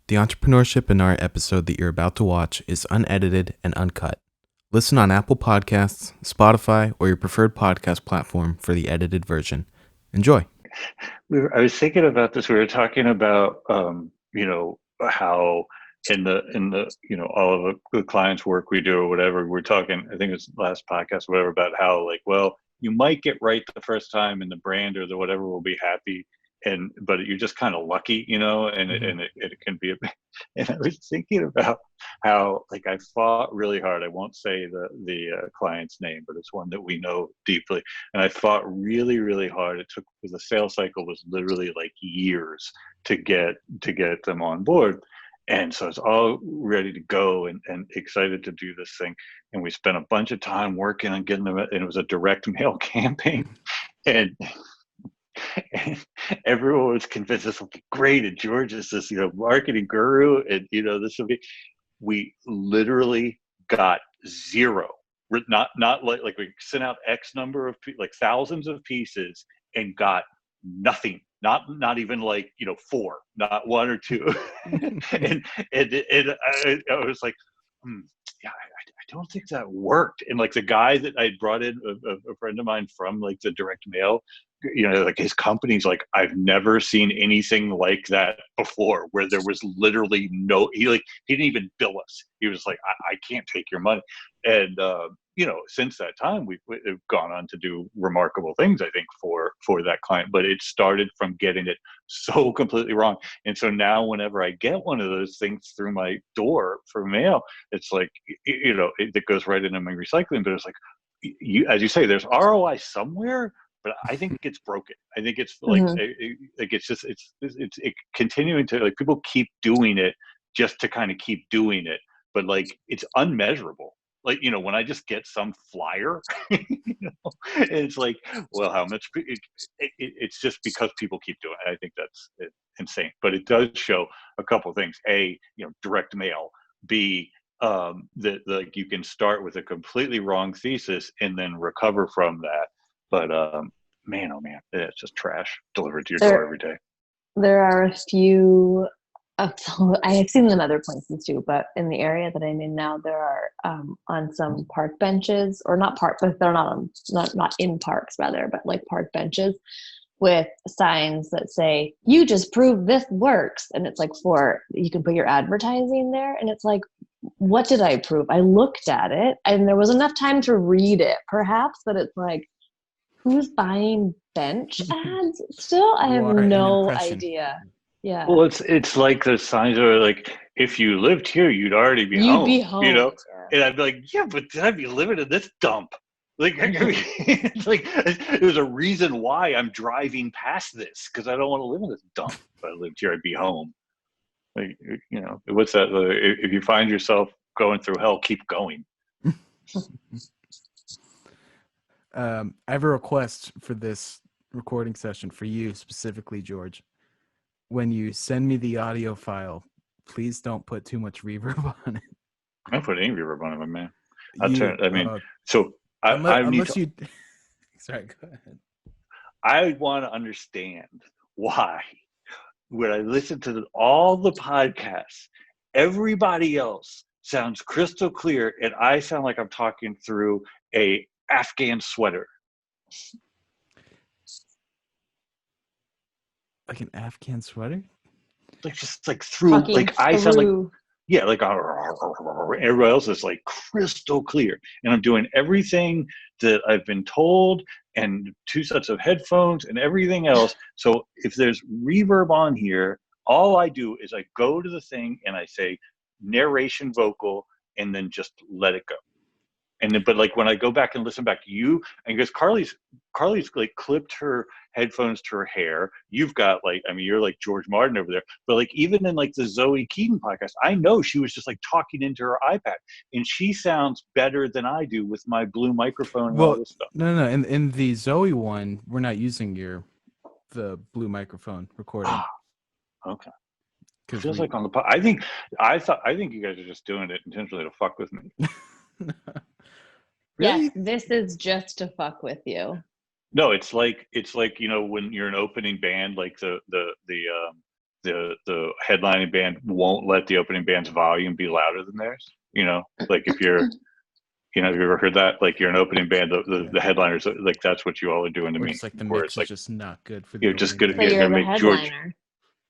The Entrepreneurship in Art episode that you're about to watch is unedited and uncut. Listen on Apple Podcasts, Spotify, or your preferred podcast platform for the edited version. Enjoy. I was thinking about this. We were talking about, how in the all of the clients' work we do or whatever. We're talking. I think it's last podcast, or whatever, about how you might get right the first time, and the brand or the whatever will be happy, but you're just kind of lucky, and it can be a. And I was thinking about how I fought really hard. I won't say the client's name, but it's one that we know deeply, and I fought really, really hard. It took, because the sales cycle was literally years to get them on board. And so it's all ready to go and excited to do this thing. And we spent a bunch of time working on getting them, and it was a direct mail campaign. And, and everyone was convinced this will be great. And George is this, marketing guru. And, this will be, we literally got zero. Not like we sent out X number of thousands of pieces and got nothing. Not even four, not one or two. and I was like, yeah, I don't think that worked. And the guy that I brought in, a friend of mine from the direct mail, his company's I've never seen anything like that before, where there was literally he didn't even bill us. He was like, I can't take your money. And since that time, we've gone on to do remarkable things, I think, for that client. But it started from getting it so completely wrong. And so now whenever I get one of those things through my door for mail, it's it goes right into my recycling. But it's as you say, there's ROI somewhere, but I think it's broken. I think it's it's continuing to people keep doing it just to kind of keep doing it, but it's unmeasurable. When I just get some flyer, it's well, how much? It's just because people keep doing it. I think that's insane. But it does show a couple of things. A, direct mail. B, that you can start with a completely wrong thesis and then recover from that. But man, oh man, it's just trash delivered to your door every day. There are a few. I have seen them in other places too, but in the area that I'm in now, there are on some park benches, or not park, but they're not in parks rather, but park benches with signs that say, "You just proved this works," and it's you can put your advertising there, and it's what did I prove? I looked at it, and there was enough time to read it, perhaps, but it's who's buying bench ads? Still, I have no idea. Yeah. Well, it's like the signs are if you lived here, you'd already be home. You'd be home. Yeah. And I'd be yeah, but I'd be living in this dump. It's there's a reason why I'm driving past this, because I don't want to live in this dump. If I lived here, I'd be home. What's that? If you find yourself going through hell, keep going. I have a request for this recording session for you specifically, George. When you send me the audio file, please don't put too much reverb on it. I don't put any reverb on it, man. Sorry, go ahead. I want to understand why, when I listen to all the podcasts, everybody else sounds crystal clear, and I sound like I'm talking through a Afghan sweater. Like an Afghan sweater? Just through, I sound everybody else is crystal clear. And I'm doing everything that I've been told, and 2 sets of headphones and everything else. So if there's reverb on here, all I do is I go to the thing and I say narration vocal, and then just let it go. And then, but when I go back and listen back to you, and because Carly's clipped her headphones to her hair, you've got you're like George Martin over there. But even in the Zoe Keaton podcast, I know she was just talking into her iPad, and she sounds better than I do with my blue microphone and all this stuff. No. In the Zoe one, we're not using the blue microphone recording. Okay. Feels on the I think you guys are just doing it intentionally to fuck with me. Really? Yes, this is just to fuck with you. No, it's like when you're an opening band, the the headlining band won't let the opening band's volume be louder than theirs. Like if you're, have you ever heard that? Like you're an opening band, the headliners, like that's what you all are doing to Or me. just like the Where mix it's is like just not good for the you're just opening good at So band. getting you're to the make George. headliner.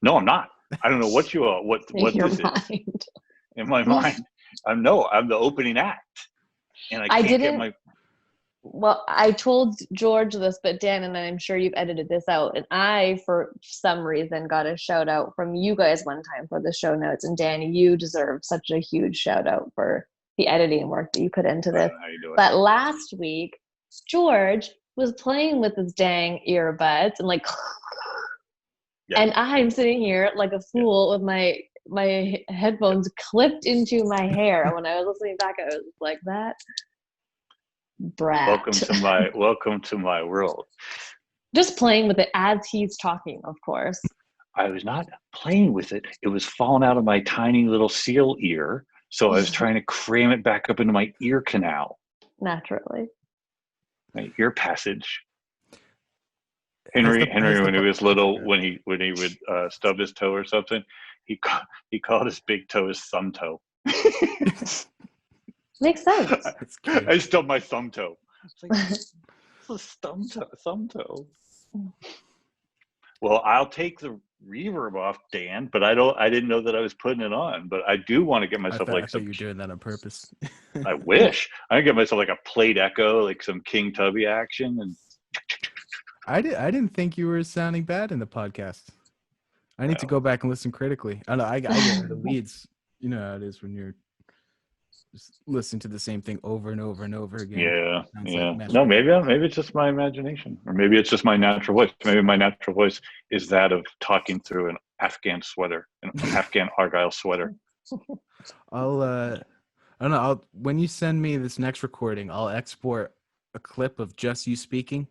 No, I'm not. I don't know what you all what In your this is mind. in my mind. I'm the opening act, and I I can't get didn't. my. Well, I told George this, but Dan, and I'm sure you've edited this out. And I, for some reason, got a shout out from you guys one time for the show notes. And Dan, you deserve such a huge shout out for the editing work that you put into I this. don't know how you do it. But last week, George was playing with his dang earbuds and like, Yeah. and I'm sitting here like a fool with my headphones clipped into my hair. When I was listening back, I was like, that brat. Welcome to my world. Just playing with it as he's talking, of course. I was not playing with it. It was falling out of my tiny little seal ear. So I was trying to cram it back up into my ear canal, Naturally. my ear passage. Henry, when he was little, when he would stub his toe or something, he called his big toe his thumb toe. Makes sense. I stubbed my thumb toe. It's like, it's a thumb toe. Well, I'll take the reverb off, Dan, but I didn't know that I was putting it on. But I do want to get myself I thought you were doing that on purpose. I wish I could get myself like a plate echo, like some King Tubby action. And I didn't think you were sounding bad in the podcast. I need to go back and listen critically. I know I get the leads. You know how it is when you're just listening to the same thing over and over and over again. Yeah. Like No, maybe it's just my imagination, or maybe it's just my natural voice. Maybe my natural voice is that of talking through an Afghan sweater, an Afghan Argyle sweater. I don't know. When you send me this next recording, I'll export a clip of just you speaking,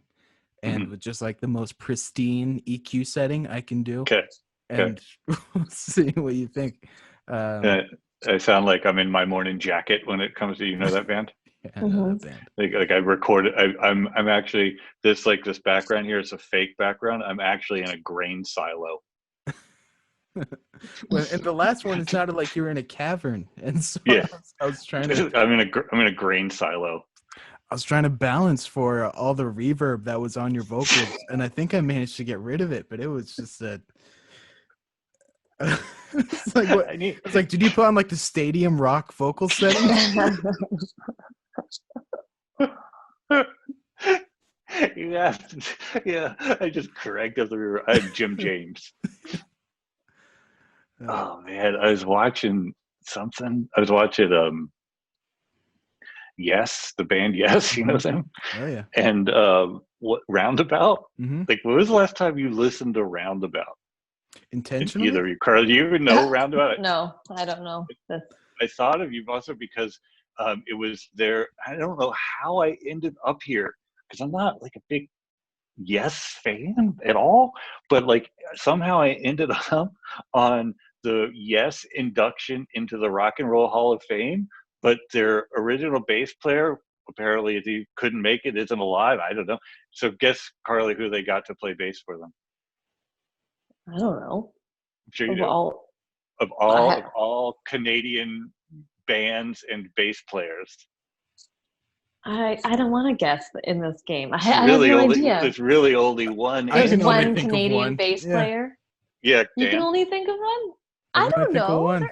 and with just like the most pristine EQ setting I can do. Okay. And we'll see what you think. I sound like I'm in my morning jacket when it comes to that band. Yeah, I know that band. Like I recorded. I'm actually this background here is a fake background. I'm actually in a grain silo. Well, and the last one, it sounded like you were in a cavern, and so Yeah. I was trying to. I'm in a grain silo. I was trying to balance for all the reverb that was on your vocals, and I think I managed to get rid of it, but it was just a. It's like what? It's like, did you put on like the stadium rock vocal setting? Yeah. I just corrected the reverb. I'm Jim James. Oh man, I was watching something. I was watching Yes, the band Yes, you know them. Oh yeah. And what Roundabout? Mm-hmm. Like, when was the last time you listened to Roundabout? Intentionally? Either you, Carl, do you even know Roundabout? No, I don't know. I thought of you also because it was there. I don't know how I ended up here because I'm not like a big Yes fan at all, but like somehow I ended up on the Yes induction into the Rock and Roll Hall of Fame, but their original bass player, apparently if he couldn't make it, isn't alive. I don't know. So guess, Carly, who they got to play bass for them. I don't know. I'm sure you do. Of all Canadian bands and bass players. I don't want to guess in this game. I have no idea. There's really only one. There's one Canadian bass player. Yeah, you can only think of one. I don't know. One.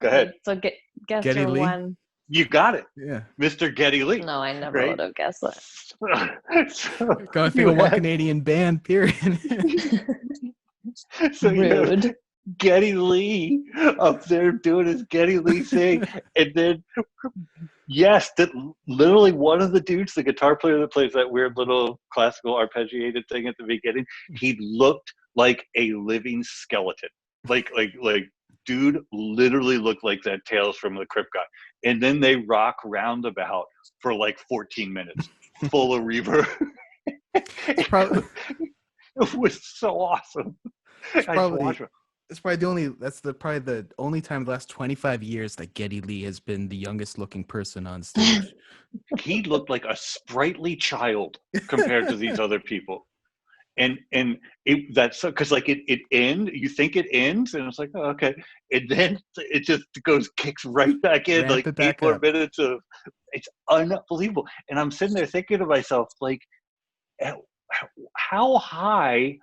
Go ahead. So guess Geddy your Lee? one. You got it. Yeah. Mr. Geddy Lee. No, I never would have guessed that. Gotta think of one Canadian band, period. So Rude. Geddy Lee up there doing his Geddy Lee thing, and then yes, that literally one of the dudes, the guitar player that plays that weird little classical arpeggiated thing at the beginning, he looked like a living skeleton. Like dude literally looked like that Tales from the Crypt guy. And then they rock Roundabout for like 14 minutes, full of reverb. It was so awesome. It's probably probably the only time in the last 25 years that Geddy Lee has been the youngest looking person on stage. He looked like a sprightly child compared to these other people. and that's so, because like it ends, you think it ends, and it's like, oh, okay, and then it just kicks right back in, Ramp like it 8 back more up. minutes of, it's unbelievable. And I'm sitting there thinking to myself, like, how high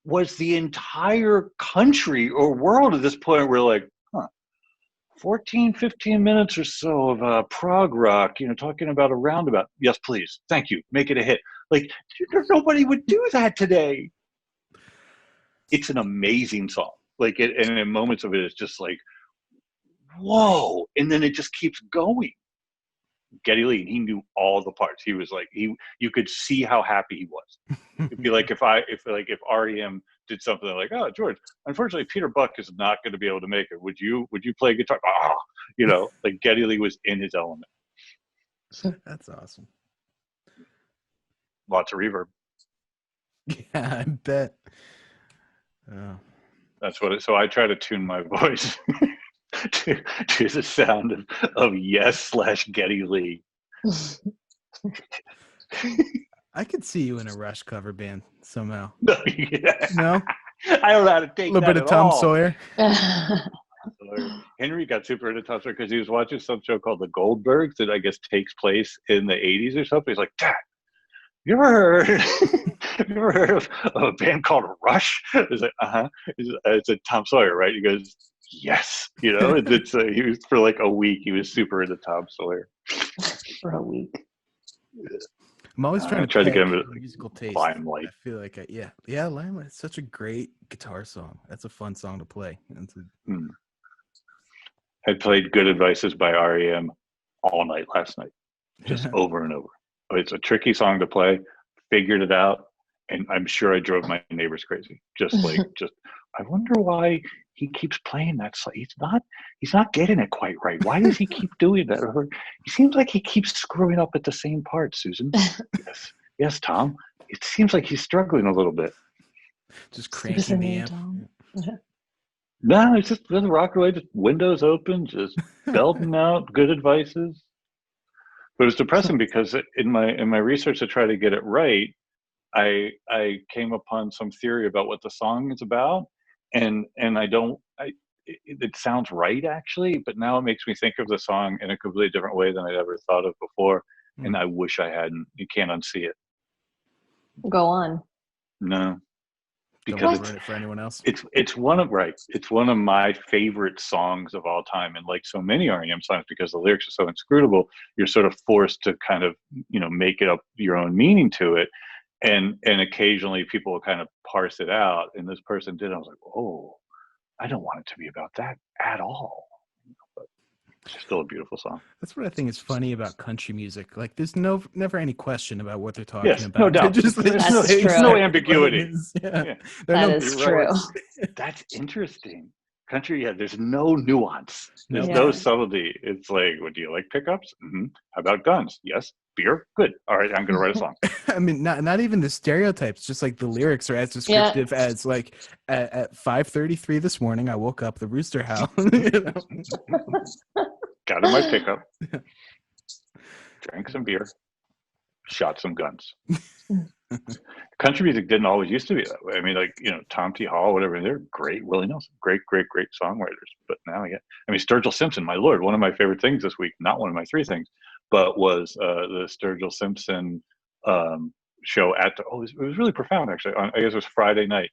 was the entire country or world at this point? We're like, 14, 15 minutes or so of prog rock, talking about a roundabout. Yes, please. Thank you. Make it a hit. Like, nobody would do that today. It's an amazing song. Like, and in moments of it, it's just like, whoa. And then it just keeps going. Geddy Lee, he knew all the parts. He was like, you could see how happy he was. It'd be like if REM did something like, oh, George, unfortunately Peter Buck is not going to be able to make it. Would you play guitar? Like Geddy Lee was in his element. That's awesome. Lots of reverb. Yeah, I bet. Oh. That's what so I try to tune my voice to the sound of Yes/Geddy Lee. I could see you in a Rush cover band somehow. Yeah. No? I don't know how to take A little that bit of at Tom all. Sawyer. Henry got super into Tom Sawyer because he was watching some show called The Goldbergs that I guess takes place in the 80s or something. He's like, Dad, you ever heard of a band called Rush? It's like, it's a Tom Sawyer, right? He goes, yes. He was for like a week. He was super into Tom Sawyer. For a week. I'm always trying to get him to to musical taste. Limelight. I feel like Limelight. It's such a great guitar song. That's a fun song to play. I played Good Advices by REM all night last night, just over and over. It's a tricky song to play. Figured it out, and I'm sure I drove my neighbors crazy. I wonder why he keeps playing that song. He's not getting it quite right. Why does he keep doing that? Or he seems like he keeps screwing up at the same part, Susan. Yes, Tom. It seems like he's struggling a little bit. Just cranking the amp. No, it's just the rock away, just windows open, just belting out Good Advices. But it's depressing because in my research to try to get it right, I came upon some theory about what the song is about, and it sounds right actually, but now it makes me think of the song in a completely different way than I'd ever thought of before, and I wish I hadn't. You can't unsee it. Go on. No, because don't ruin it for anyone else. It's one of my favorite songs of all time, and like so many REM songs, because the lyrics are so inscrutable, you're sort of forced to kind of make it up your own meaning to it, and occasionally people will kind of parse it out, and this person did. I was like, oh, I don't want it to be about that at all. But it's still a beautiful song. That's what I think is funny about country music. Like, there's never any question about what they're talking about. No doubt. There's no ambiguity. That is true. That's interesting. Country, there's no nuance. There's no subtlety. It's like, do you like pickups? Mm-hmm. How about guns? Yes. Beer? Good. All right, I'm going to write a song. I mean, not even the stereotypes, just like the lyrics are as descriptive as like at 5:33 this morning, I woke up, the rooster howled. Got in my pickup, drank some beer, shot some guns. Country music didn't always used to be that way. I mean, like, Tom T. Hall, whatever, they're great. Willie Nelson, great songwriters. But now, Sturgill Simpson, my Lord, one of my favorite things this week, not one of my three things, but was the Sturgill Simpson show at the, it was really profound, actually. I guess it was Friday night.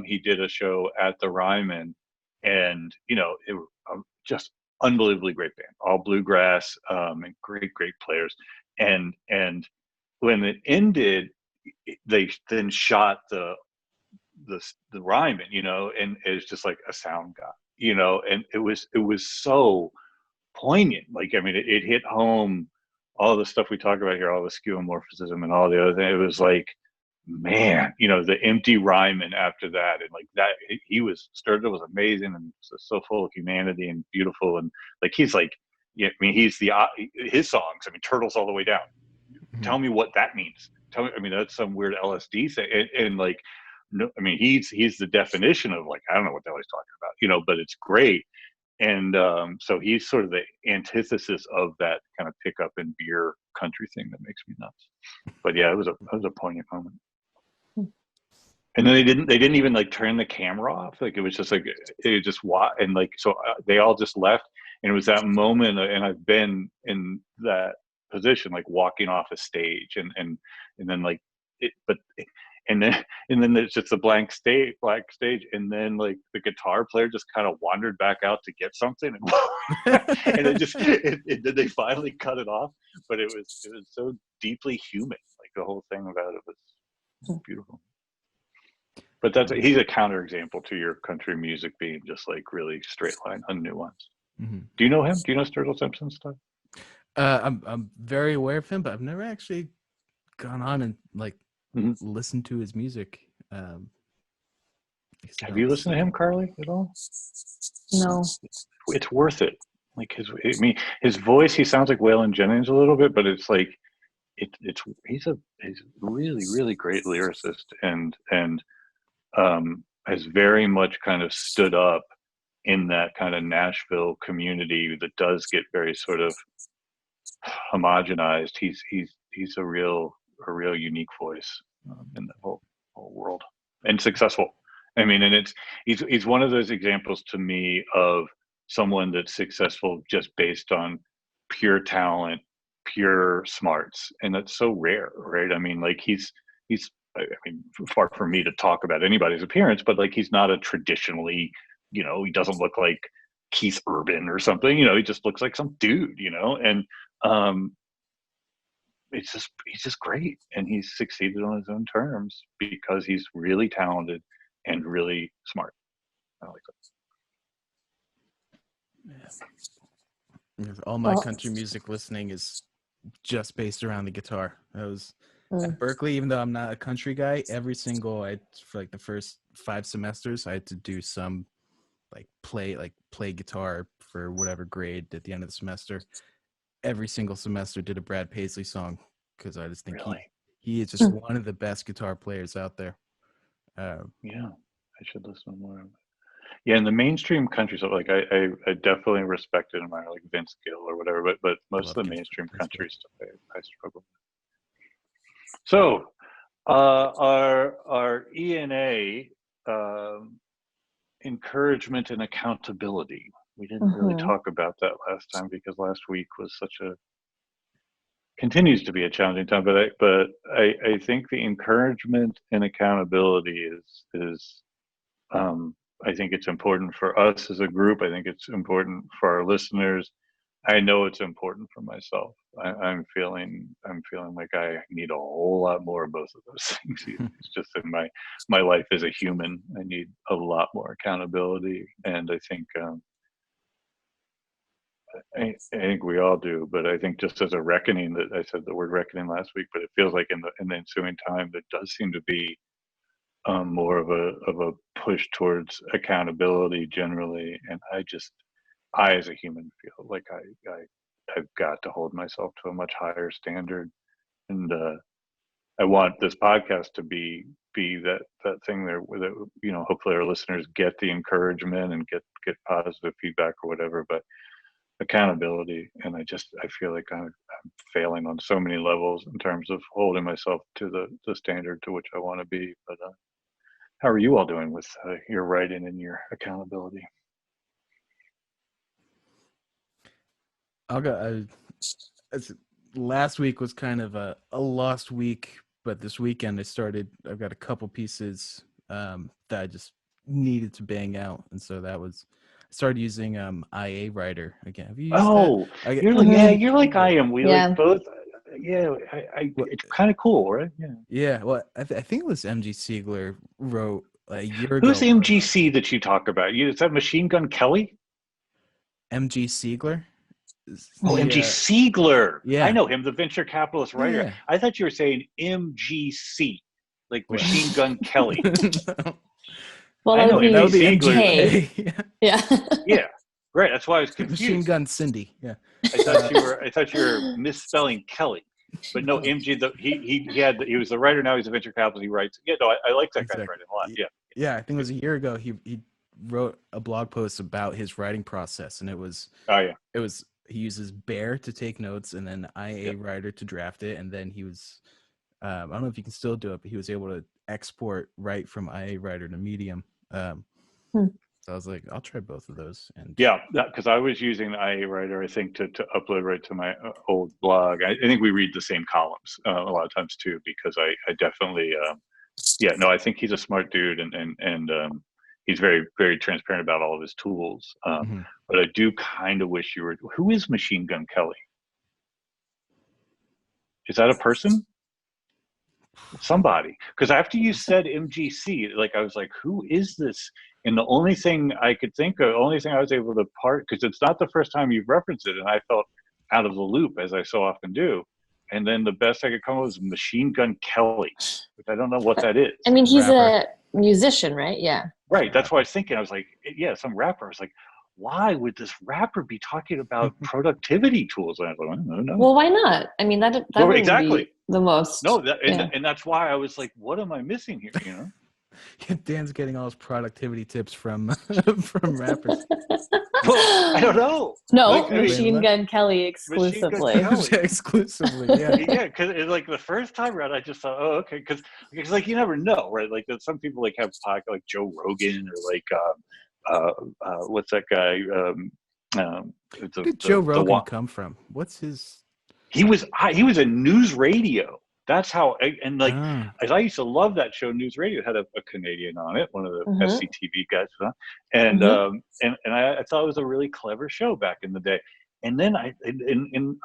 He did a show at the Ryman, and, it was just unbelievably great band, all bluegrass, and great players. And when it ended, they then shot the Ryman, and it's just like a sound guy, and it was so poignant. Like, I mean, it hit home all the stuff we talk about here, all the skeuomorphism and all the other things. It was like, man, the empty Ryman after that, and like that, Sturgill was amazing and so full of humanity and beautiful, and like he's like, I mean, he's his songs. I mean, Turtles All the Way Down. Mm-hmm. Tell me what that means. Tell me. I mean, that's some weird LSD thing, and like, no, I mean, he's the definition of like, I don't know what the hell he's talking about, but it's great. And so he's sort of the antithesis of that kind of pickup and beer country thing that makes me nuts. But yeah, it was a poignant moment. And then they didn't even like turn the camera off. Like it was just like, it just and like, so they all just left. And it was that moment. And I've been in that position, like walking off a stage and then like but, and then there's just a black stage. And then like the guitar player just kind of wandered back out to get something. And then they finally cut it off. But it was so deeply human. Like the whole thing about it was beautiful. But he's a counterexample to your country music being just like really straight line, unnuanced. Mm-hmm. Do you know him? Do you know Sturgill Simpson stuff? I'm very aware of him, but I've never actually gone on and like listened to his music. Have you listened to him, Carly, at all? No. It's worth it. Like his voice, he sounds like Waylon Jennings a little bit, but it's like he's a really, really great lyricist and has very much kind of stood up in that kind of Nashville community that does get very sort of homogenized. He's a real unique voice in the whole world, and successful. I mean, and he's one of those examples to me of someone that's successful just based on pure talent, pure smarts, and that's so rare, right? I mean, like he's I mean, far from me to talk about anybody's appearance, but like he's not a traditionally, he doesn't look like Keith Urban or something, he just looks like some dude, and he's just great, and he's succeeded on his own terms because he's really talented and really smart. I like that. Yeah. All my country music listening is just based around the guitar. I was at Berkeley, even though I'm not a country guy, for like the first 5 semesters, I had to do some play guitar for whatever grade at the end of the semester. Every single semester did a Brad Paisley song because I just think he is just one of the best guitar players out there. Yeah, I should listen more. Yeah, in the mainstream country stuff, like I definitely respect it in my like Vince Gill or whatever, but most of the mainstream country stuff I struggle with. So our ENA encouragement and accountability. We didn't really talk about that last time because last week was continues to be a challenging time. But I think the encouragement and accountability is I think it's important for us as a group. I think it's important for our listeners. I know it's important for myself. I'm feeling like I need a whole lot more of both of those things. It's just in my life as a human, I need a lot more accountability, and I think I think we all do. But I think just as a reckoning, that I said the word reckoning last week, but it feels like in the ensuing time there does seem to be more of a push towards accountability generally, and I as a human feel like I've got to hold myself to a much higher standard, and I want this podcast to be that thing there that hopefully our listeners get the encouragement and get positive feedback or whatever, but accountability, and I feel like I'm failing on so many levels in terms of holding myself to the standard to which I want to be. But how are you all doing with your writing and your accountability? I'll go. Last week was kind of a lost week, but this weekend I've got a couple pieces that I just needed to bang out, and so I started using IA Writer again. Have you used that? You're like I am. We like both. Yeah, it's kind of cool, right? Yeah. Yeah. Well, I think it was MG Siegler wrote a year ago. Who's MGC that you talk about? Is that Machine Gun Kelly? MG Siegler. MG Siegler. Yeah, I know him, the venture capitalist writer. Yeah. I thought you were saying MGC, like Machine Gun Kelly. Well, that would be MGK. Yeah. Right. That's why I was confused. Machine Gun Cindy. Yeah. I thought you were misspelling Kelly. But no, MG. He was the writer. Now he's a venture capitalist. He writes. Yeah. No, I like that guy's writing a lot. Yeah. Yeah. I think it was a year ago. He wrote a blog post about his writing process, and it was. He uses Bear to take notes, and then IA Writer to draft it, and then he was. I don't know if you can still do it, but he was able to export right from IA Writer to Medium. Hmm. So I was like, I'll try both of those. And Yeah, because I was using the IA Writer, I think, to upload right to my old blog. I think we read the same columns a lot of times too, because I definitely, I think he's a smart dude, and he's very, very transparent about all of his tools. Mhm. But I do kind of wish you were. Who is Machine Gun Kelly? Is that a person? Somebody? Because after you said MGC, like I was like, who is this? And the only thing I could think of, only thing I was able to part, because it's not the first time you've referenced it, and I felt out of the loop, as I so often do. And then the best I could come up with was Machine Gun Kelly, which I don't know what that is. I mean, he's Rapper. a musician, right? Yeah. Right, that's what I was thinking. I was like, yeah, some rapper. I was like, why would this rapper be talking about productivity tools? And I was like, I don't know. Well, why not? I mean, that Well, wouldn't exactly. be the most. No, Yeah. and that's why I was like, what am I missing here? You know? Dan's getting all his productivity tips from from rappers. Well, I don't know. No, Like, I mean, Machine Gun Kelly Machine exclusively. Gun Kelly. Exclusively, yeah. Yeah, because like the first time around, I just thought, oh, okay, because like you never know, right? Like some people like have podcasts like Joe Rogan or like what's that guy? Where did Joe Rogan come from? What's his? He was in news radio. That's how, and like, Ah. as I used to love that show, News Radio. It had a Canadian on it, one of the Mhm. SCTV guys, and Mhm. and I thought it was a really clever show back in the day. And then I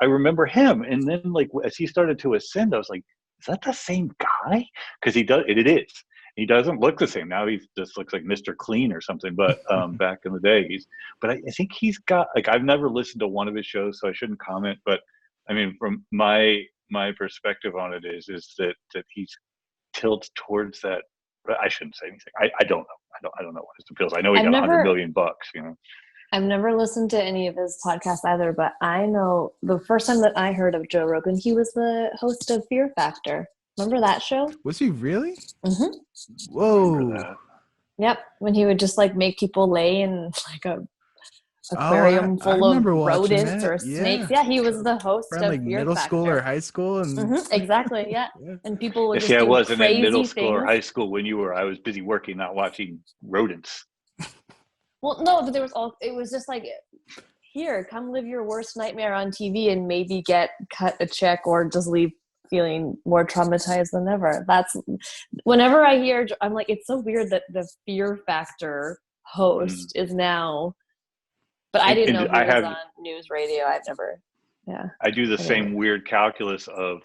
remember him, and then like as he started to ascend, I was like, is that the same guy? Because he does it is. He doesn't look the same now. He just looks like Mr. Clean or something. But back in the day, but I think he's got like I've never listened to one of his shows, so I shouldn't comment. But I mean, from my perspective on it is that he's tilts towards that. But I shouldn't say anything. I don't know. I don't know what his appeals. I know he got $100 million. You know. I've never listened to any of his podcasts either, but I know the first time that I heard of Joe Rogan, he was the host of Fear Factor. Remember that show? Was he really? Mm-hmm. Whoa. Yep. When he would just like make people lay in like a aquarium full of rodents or snakes. Yeah, he was the host From of like Fear middle Factor. school or high school, and exactly, yeah. And people would just I do wasn't crazy in middle things. school or high school when you were. I was busy working, not watching rodents. Well, no, but it was just like, here, come live your worst nightmare on TV and maybe cut a check or just leave feeling more traumatized than ever. That's whenever I hear, I'm like, it's so weird that the Fear Factor host is now, but I didn't know he was on news radio. I've never, I do the same weird calculus of,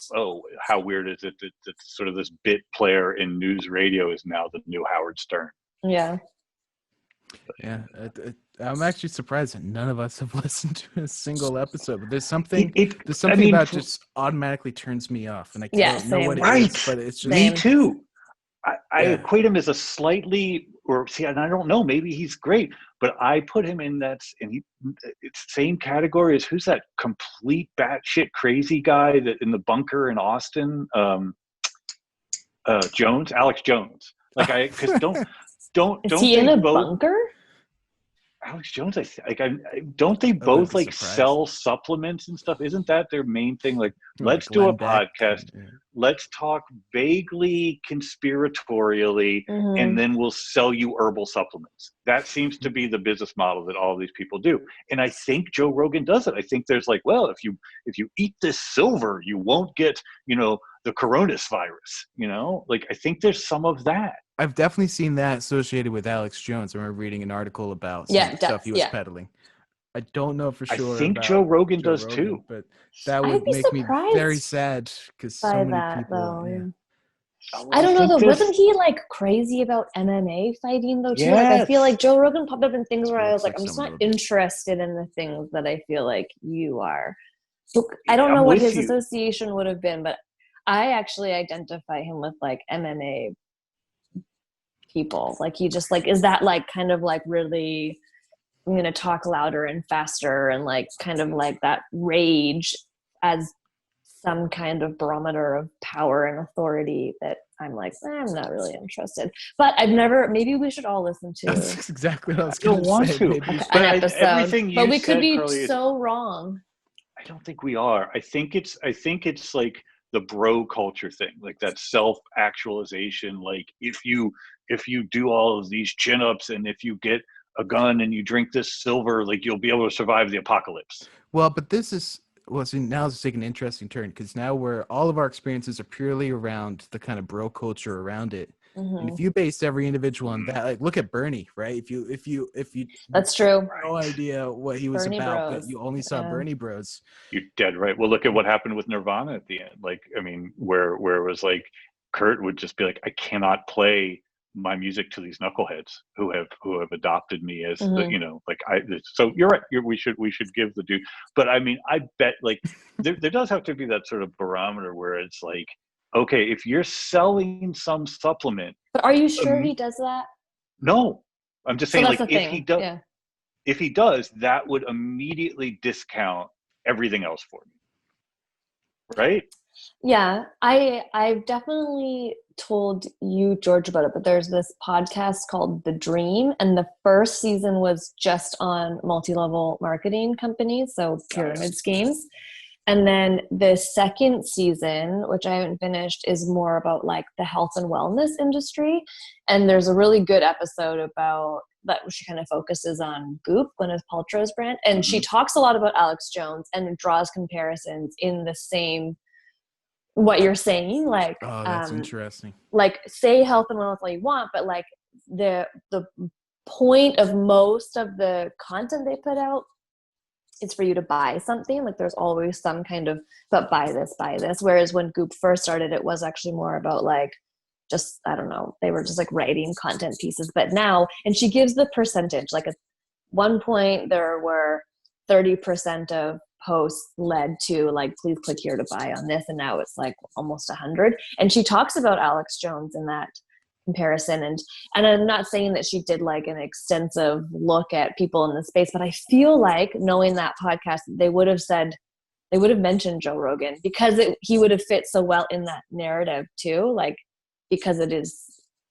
how weird is it that sort of this bit player in news radio is now the new Howard Stern. Yeah. Yeah, I'm actually surprised that none of us have listened to a single episode. But there's something about just automatically turns me off, and I can't know what it is. But it's just me too. I equate him as a slightly, and I don't know, maybe he's great, but I put him in it's same category as who's that complete batshit crazy guy that in the bunker in Austin, Alex Jones. Like don't is he in a bunker? Alex Jones, don't they both like sell supplements and stuff? Isn't that their main thing? Like, let's do a podcast. Let's talk vaguely conspiratorially, and then we'll sell you herbal supplements. That seems to be the business model that all these people do. And I think Joe Rogan does it. I think there's like, well, if you eat this silver, you won't get, the coronavirus, like I think there's some of that. I've definitely seen that associated with Alex Jones. I remember reading an article about some stuff he was peddling. I don't know for sure. I think Joe Rogan does too, but that would make me very sad because so many people. I don't know though. Wasn't he like crazy about MMA fighting though too? Yes. Like I feel like Joe Rogan popped up in things where I was like, I'm just not interested in the things that I feel like you are. So I don't know what his association would have been, but I actually identify him with like MMA people. Like he just like, is that like kind of like really, I'm going to talk louder and faster and like kind of like that rage as some kind of barometer of power and authority that I'm like, I'm not really interested. But maybe we should all listen to. That's exactly what I was going to say. An episode. But we could be so wrong. I don't think we are. I think it's like the bro culture thing, like that self-actualization. Like if you do all of these chin-ups, and if you get a gun and you drink this silver, like you'll be able to survive the apocalypse. Well, but this is see, now it's taking an interesting turn, because now we're all of our experiences are purely around the kind of bro culture around it. And if you based every individual on that, like look at Bernie, right? If you That's true. no idea what he was Bernie about, bros. but you only saw Bernie bros. You're dead right. Well, look at what happened with Nirvana at the end. Like, I mean, where it was like Kurt would just be like, I cannot play my music to these knuckleheads who have adopted me as the, you know, like so you're right. We should give the due. But I mean, I bet like there does have to be that sort of barometer where it's like, okay, if you're selling some supplement. But are you sure he does that? No, I'm just saying, that's like, the if thing. he does, Yeah. if he does, that would immediately discount everything else for me. Right? Yeah, I've definitely told you, George, about it, but there's this podcast called The Dream, and the first season was just on multi-level marketing companies, so pyramid schemes. And then the second season, which I haven't finished, is more about like the health and wellness industry. And there's a really good episode about that. She kind of focuses on Goop, Gwyneth Paltrow's brand. And she talks a lot about Alex Jones and draws comparisons in the same, what you're saying, like, Oh, that's interesting. Like say health and wellness all you want, but like the point of most of the content they put out, it's for you to buy something. Like there's always some kind of, but buy this. Whereas when Goop first started, it was actually more about like, just, I don't know, they were just like writing content pieces. But now, and she gives the percentage, like at one point there were 30% of posts led to like, please click here to buy on this. And now it's like almost 100. And she talks about Alex Jones in that comparison. And I'm not saying that she did like an extensive look at people in the space, but I feel like knowing that podcast, they would have mentioned Joe Rogan, because he would have fit so well in that narrative too. Like, because it is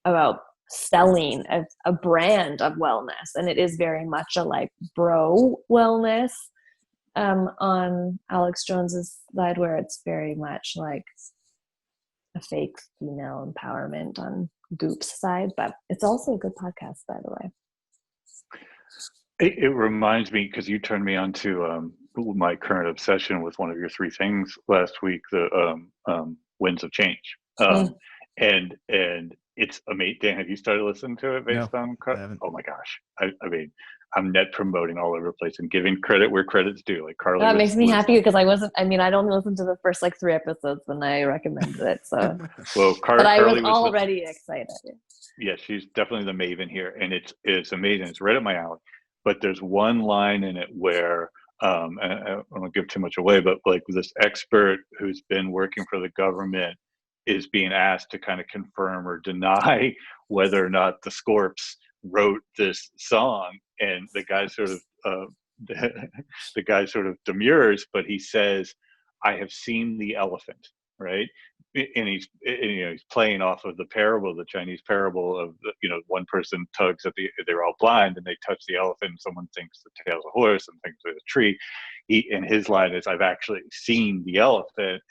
about selling a brand of wellness, and it is very much a like bro wellness on Alex Jones's side, where it's very much like a fake female empowerment on Goop's side. But it's also a good podcast, by the way. It reminds me, because you turned me on to my current obsession with one of your three things last week, the winds of change. And it's amazing. Dan, have you started listening to it based on? Oh my gosh! I mean, I'm net promoting all over the place and giving credit where credit's due. Like Carly, that makes me happy, because I'd only listened to the first like 3 episodes when I recommended it. So, well, but I was Carly already excited. Yeah, she's definitely the maven here, and it's amazing. It's right up my alley. But there's one line in it where and I don't want to give too much away, but like this expert who's been working for the government is being asked to kind of confirm or deny whether or not the Scorps wrote this song, and the guy sort of the guy sort of demurs, but he says, "I have seen the elephant," right? And he's playing off of the parable, the Chinese parable of one person tugs at they're all blind and they touch the elephant, and someone thinks the tail's a horse and thinks it's a tree. And his line is, "I've actually seen the elephant."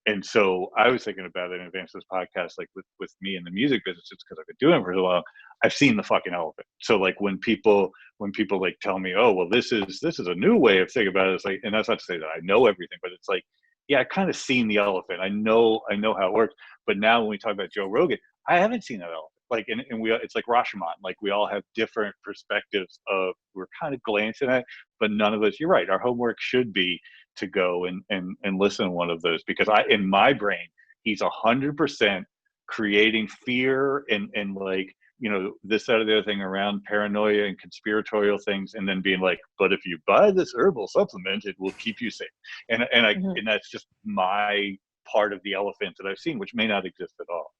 And so I was thinking about it in advance of this podcast, like with me in the music business, it's because I've been doing it for a while. I've seen the fucking elephant. So like when people like tell me, "Oh, well, this is a new way of thinking about it," it's like, and that's not to say that I know everything, but it's like, yeah, I kind of seen the elephant. I know how it works. But now when we talk about Joe Rogan, I haven't seen that elephant. Like, and it's like Rashomon. Like we all have different perspectives of, we're kind of glancing at, but none of us, you're right. Our homework should be to go and listen to one of those, because in my brain, he's 100% creating fear and like, this, that, or the other thing around paranoia and conspiratorial things, and then being like, but if you buy this herbal supplement, it will keep you safe. And that's just my part of the elephant that I've seen, which may not exist at all.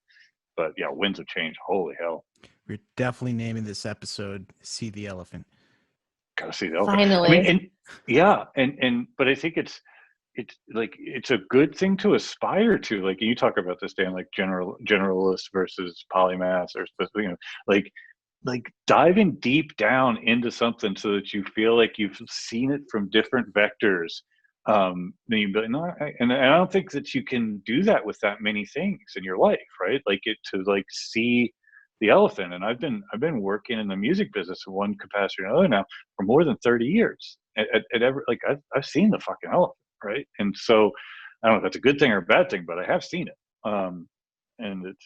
But yeah, winds of change. Holy hell. We're definitely naming this episode "See the Elephant." Gotta see the elephant. Finally. I mean, but I think it's like, it's a good thing to aspire to. Like you talk about this, Dan, like generalist versus polymath, or like diving deep down into something so that you feel like you've seen it from different vectors then you'd be like, no, and I don't think that you can do that with that many things in your life, right? Like to like see the elephant. And I've been working in the music business in one capacity or another now for more than 30 years. At every, like I've seen the fucking elephant, right? And so I don't know if that's a good thing or a bad thing, but I have seen it. And it's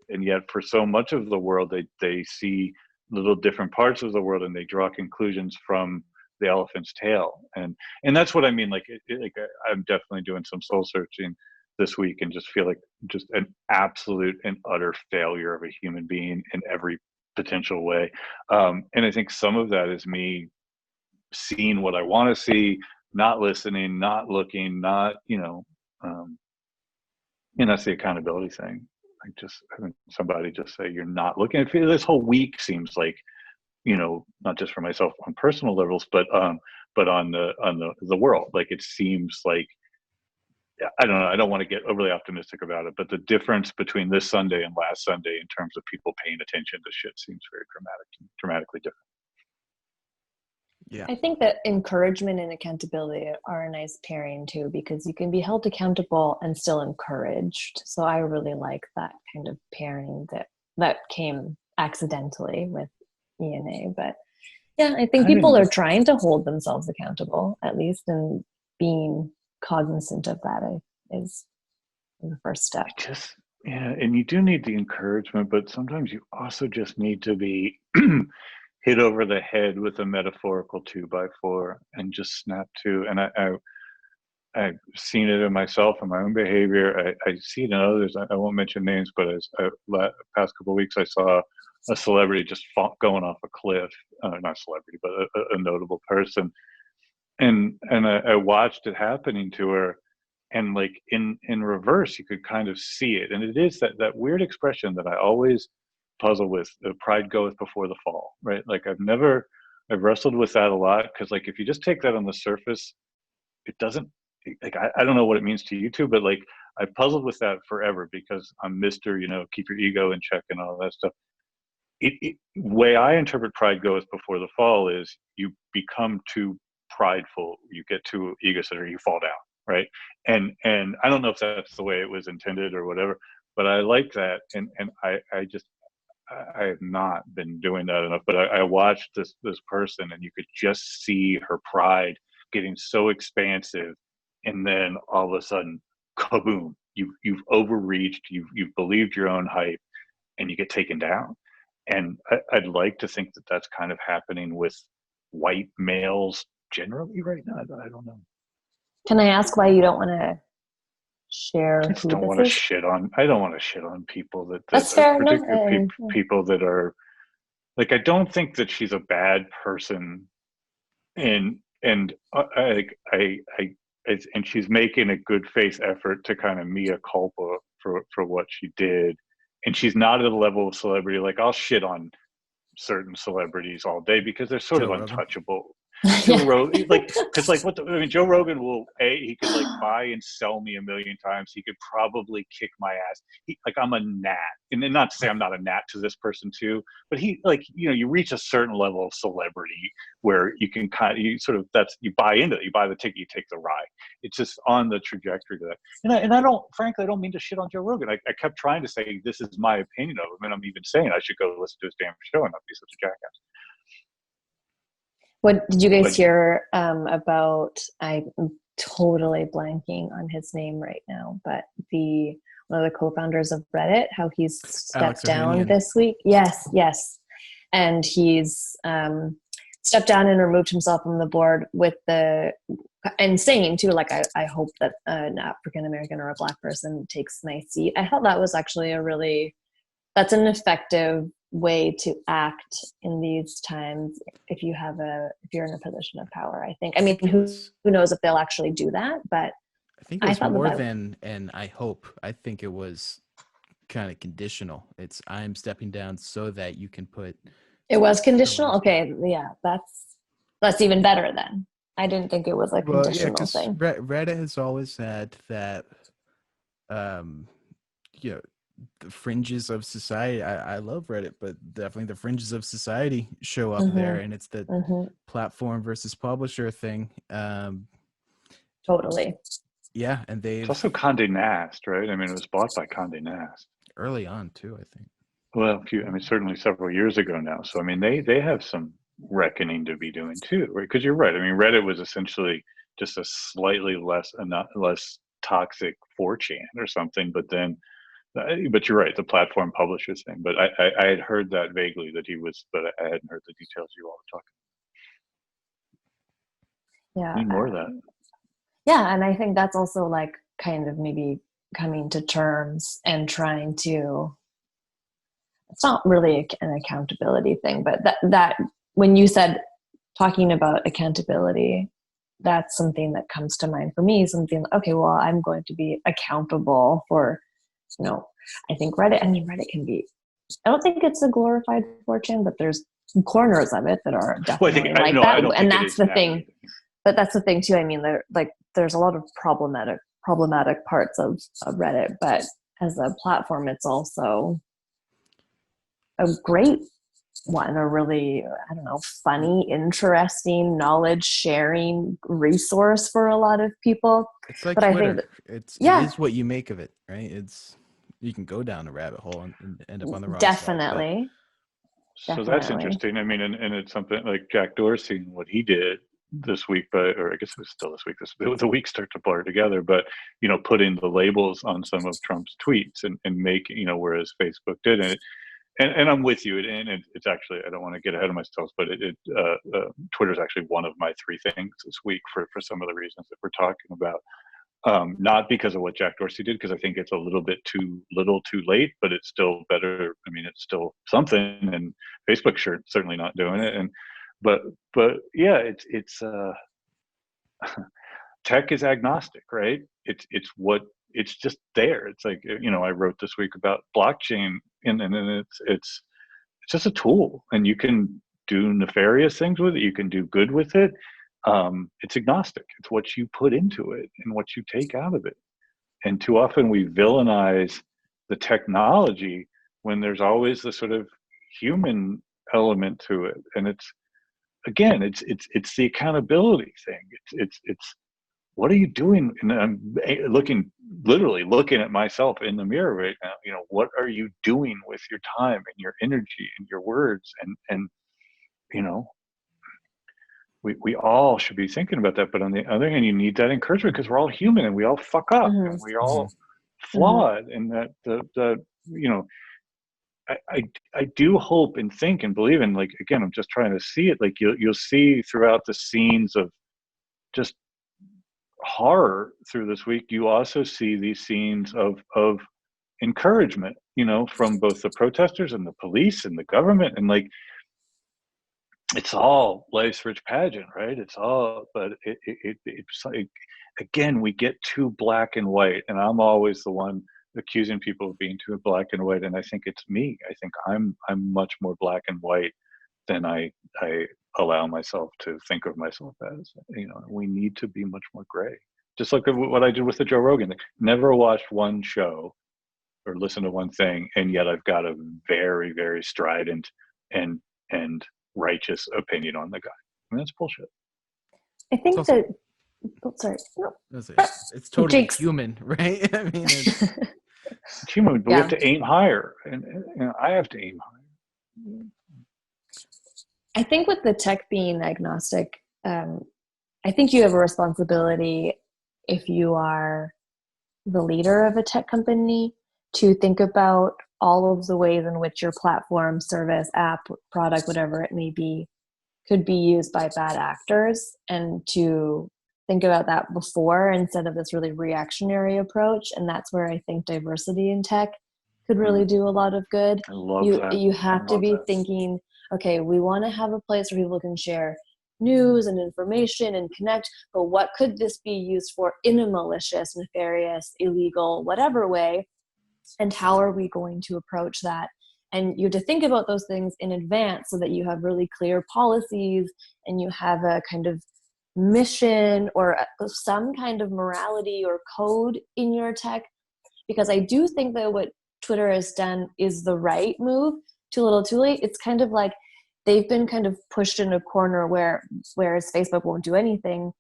and yet for so much of the world, they see little different parts of the world and they draw conclusions from the elephant's tail. And that's what I mean. Like, I'm definitely doing some soul searching this week and just feel like just an absolute and utter failure of a human being in every potential way. And I think some of that is me seeing what I want to see, not listening, not looking, not, and that's the accountability thing. Like just having somebody just say, you're not looking at this whole week seems like, not just for myself on personal levels, but on the world. Like it seems like, I don't know, I don't want to get overly optimistic about it, but the difference between this Sunday and last Sunday in terms of people paying attention to shit seems very dramatically different. Yeah. I think that encouragement and accountability are a nice pairing too, because you can be held accountable and still encouraged. So I really like that kind of pairing that came accidentally with ENA. But yeah, I think people are trying to hold themselves accountable, at least, and being cognizant of that is the first step. Yeah, and you do need the encouragement, but sometimes you also just need to be hit over the head with a metaphorical 2x4 and just snap to. And I've seen it in myself and my own behavior. I see it in others. I won't mention names, but past couple of weeks I saw a celebrity just going off a cliff. Not celebrity, but a notable person. And I watched it happening to her, and like in reverse, you could kind of see it. And it is that weird expression that I always puzzle with: pride goeth before the fall, right? Like I've wrestled with that a lot, because like if you just take that on the surface, it doesn't, like I don't know what it means to you two, but like I've puzzled with that forever, because I'm Mr. Keep your ego in check and all that stuff. Way I interpret pride goeth before the fall is you become too prideful, you get too egocentric, you fall down, right? And I don't know if that's the way it was intended or whatever, but I like that. And I have not been doing that enough. But I watched this person, and you could just see her pride getting so expansive, and then all of a sudden, kaboom! You've overreached. You've believed your own hype, and you get taken down. And I'd like to think that that's kind of happening with white males generally right now. I don't know. Can I ask why you don't want to share I just don't want to shit on. I don't want to shit on people that's fair. People that are like. I don't think that she's a bad person, and and she's making a good faith effort to kind of mea culpa for what she did, and she's not at a level of celebrity. Like I'll shit on certain celebrities all day because they're sort of untouchable. Joe Rogan, because Joe Rogan he could like buy and sell me 1 million times. He could probably kick my ass. I'm a gnat, and not to say I'm not a gnat to this person too, but you reach a certain level of celebrity where you can you buy into it. You buy the ticket, you take the ride. It's just on the trajectory to that. And I don't mean to shit on Joe Rogan. I kept trying to say this is my opinion of him, and I'm even saying I should go listen to his damn show and not be such a jackass. What did you guys hear about? I'm totally blanking on his name right now, but one of the co-founders of Reddit, how he's stepped down this week. Yes. And he's stepped down and removed himself from the board and saying too, like, I hope that an African-American or a Black person takes my seat. I thought that was actually that's an effective way to act in these times if you're in a position of power. I think. I mean, who knows if they'll actually do that? But I think it was more than and I hope. I think it was kind of conditional. It's I'm stepping down so that you can put. It was conditional. Okay, yeah, that's even better then. I didn't think it was a conditional thing. Reddit has always had that. The fringes of society. I love Reddit, but definitely the fringes of society show up there, and it's the platform versus publisher thing. Totally. Yeah, and It's they've also Condé Nast, right? I mean, it was bought by Condé Nast. early on too, I think. Well, certainly several years ago now. So, I mean, they have some reckoning to be doing too, right? Because you're right. I mean, Reddit was essentially just a slightly less, not less toxic 4chan or something. But then, but you're right, the platform publishers thing. But I had heard that vaguely that he was, but I hadn't heard the details you all were talking. Yeah. Need more of that. Yeah, and I think that's also like kind of maybe coming to terms and trying to, it's not really an accountability thing, but that when you said talking about accountability, that's something that comes to mind for me, something, okay, well, I'm going to be accountable for, I think Reddit can be, I don't think it's a glorified 4chan, but there's corners of it that are definitely I that. don't And think that's the thing. But that's the thing too. I mean, there's a lot of problematic parts of Reddit, but as a platform, it's also a great one, a really, I don't know, funny, interesting, knowledge sharing resource for a lot of people. It's like but Twitter. I think It yeah, is what you make of it, right? You can go down a rabbit hole and end up on the wrong definitely. So that's interesting. I mean, and it's something like Jack Dorsey and what he did this week, or I guess it was still this week. The weeks start to blur together, but putting the labels on some of Trump's tweets and make whereas Facebook didn't. And I'm with you. And it's actually, I don't want to get ahead of myself, but Twitter's actually one of my 3 things this week for some of the reasons that we're talking about. Not because of what Jack Dorsey did, because I think it's a little bit too little too late, but it's still better. I mean, it's still something, and Facebook certainly not doing it. But yeah, it's tech is agnostic, right? It's just there. It's like, I wrote this week about blockchain, and it's just a tool, and you can do nefarious things with it. You can do good with it. It's agnostic. It's what you put into it and what you take out of it. And too often we villainize the technology when there's always the sort of human element to it. And it's the accountability thing. It's what are you doing? And I'm literally looking at myself in the mirror right now. What are you doing with your time and your energy and your words? And we all should be thinking about that. But on the other hand, you need that encouragement, because we're all human and we all fuck up and we're all flawed. And that I do hope and think and believe in, like, again, I'm just trying to see it. Like you'll see throughout the scenes of just horror through this week, you also see these scenes of encouragement, from both the protesters and the police and the government. And like, it's all life's rich pageant, right? It's all, but it's like, again, we get too black and white, and I'm always the one accusing people of being too black and white. And I think it's me. I think I'm much more black and white than I allow myself to think of myself as. We need to be much more gray. Just like what I did with the Joe Rogan. Never watched one show or listened to one thing, and yet I've got a very, very strident and righteous opinion on the guy. I mean, that's bullshit. I think also, sorry. No. It's totally Jake's human, right? I mean, it's human, but we have to aim higher, and I have to aim higher. I think with the tech being agnostic, I think you have a responsibility, if you are the leader of a tech company, to think about all of the ways in which your platform, service, app, product, whatever it may be, could be used by bad actors, and to think about that before, instead of this really reactionary approach. And that's where I think diversity in tech could really do a lot of good. I love that. You have to be thinking, okay, we want to have a place where people can share news and information and connect, but what could this be used for in a malicious, nefarious, illegal, whatever way? And how are we going to approach that? And you have to think about those things in advance, so that you have really clear policies and you have a kind of mission or some kind of morality or code in your tech. Because I do think that what Twitter has done is the right move. Too little, too late. It's kind of like they've been kind of pushed in a corner whereas Facebook won't do anything.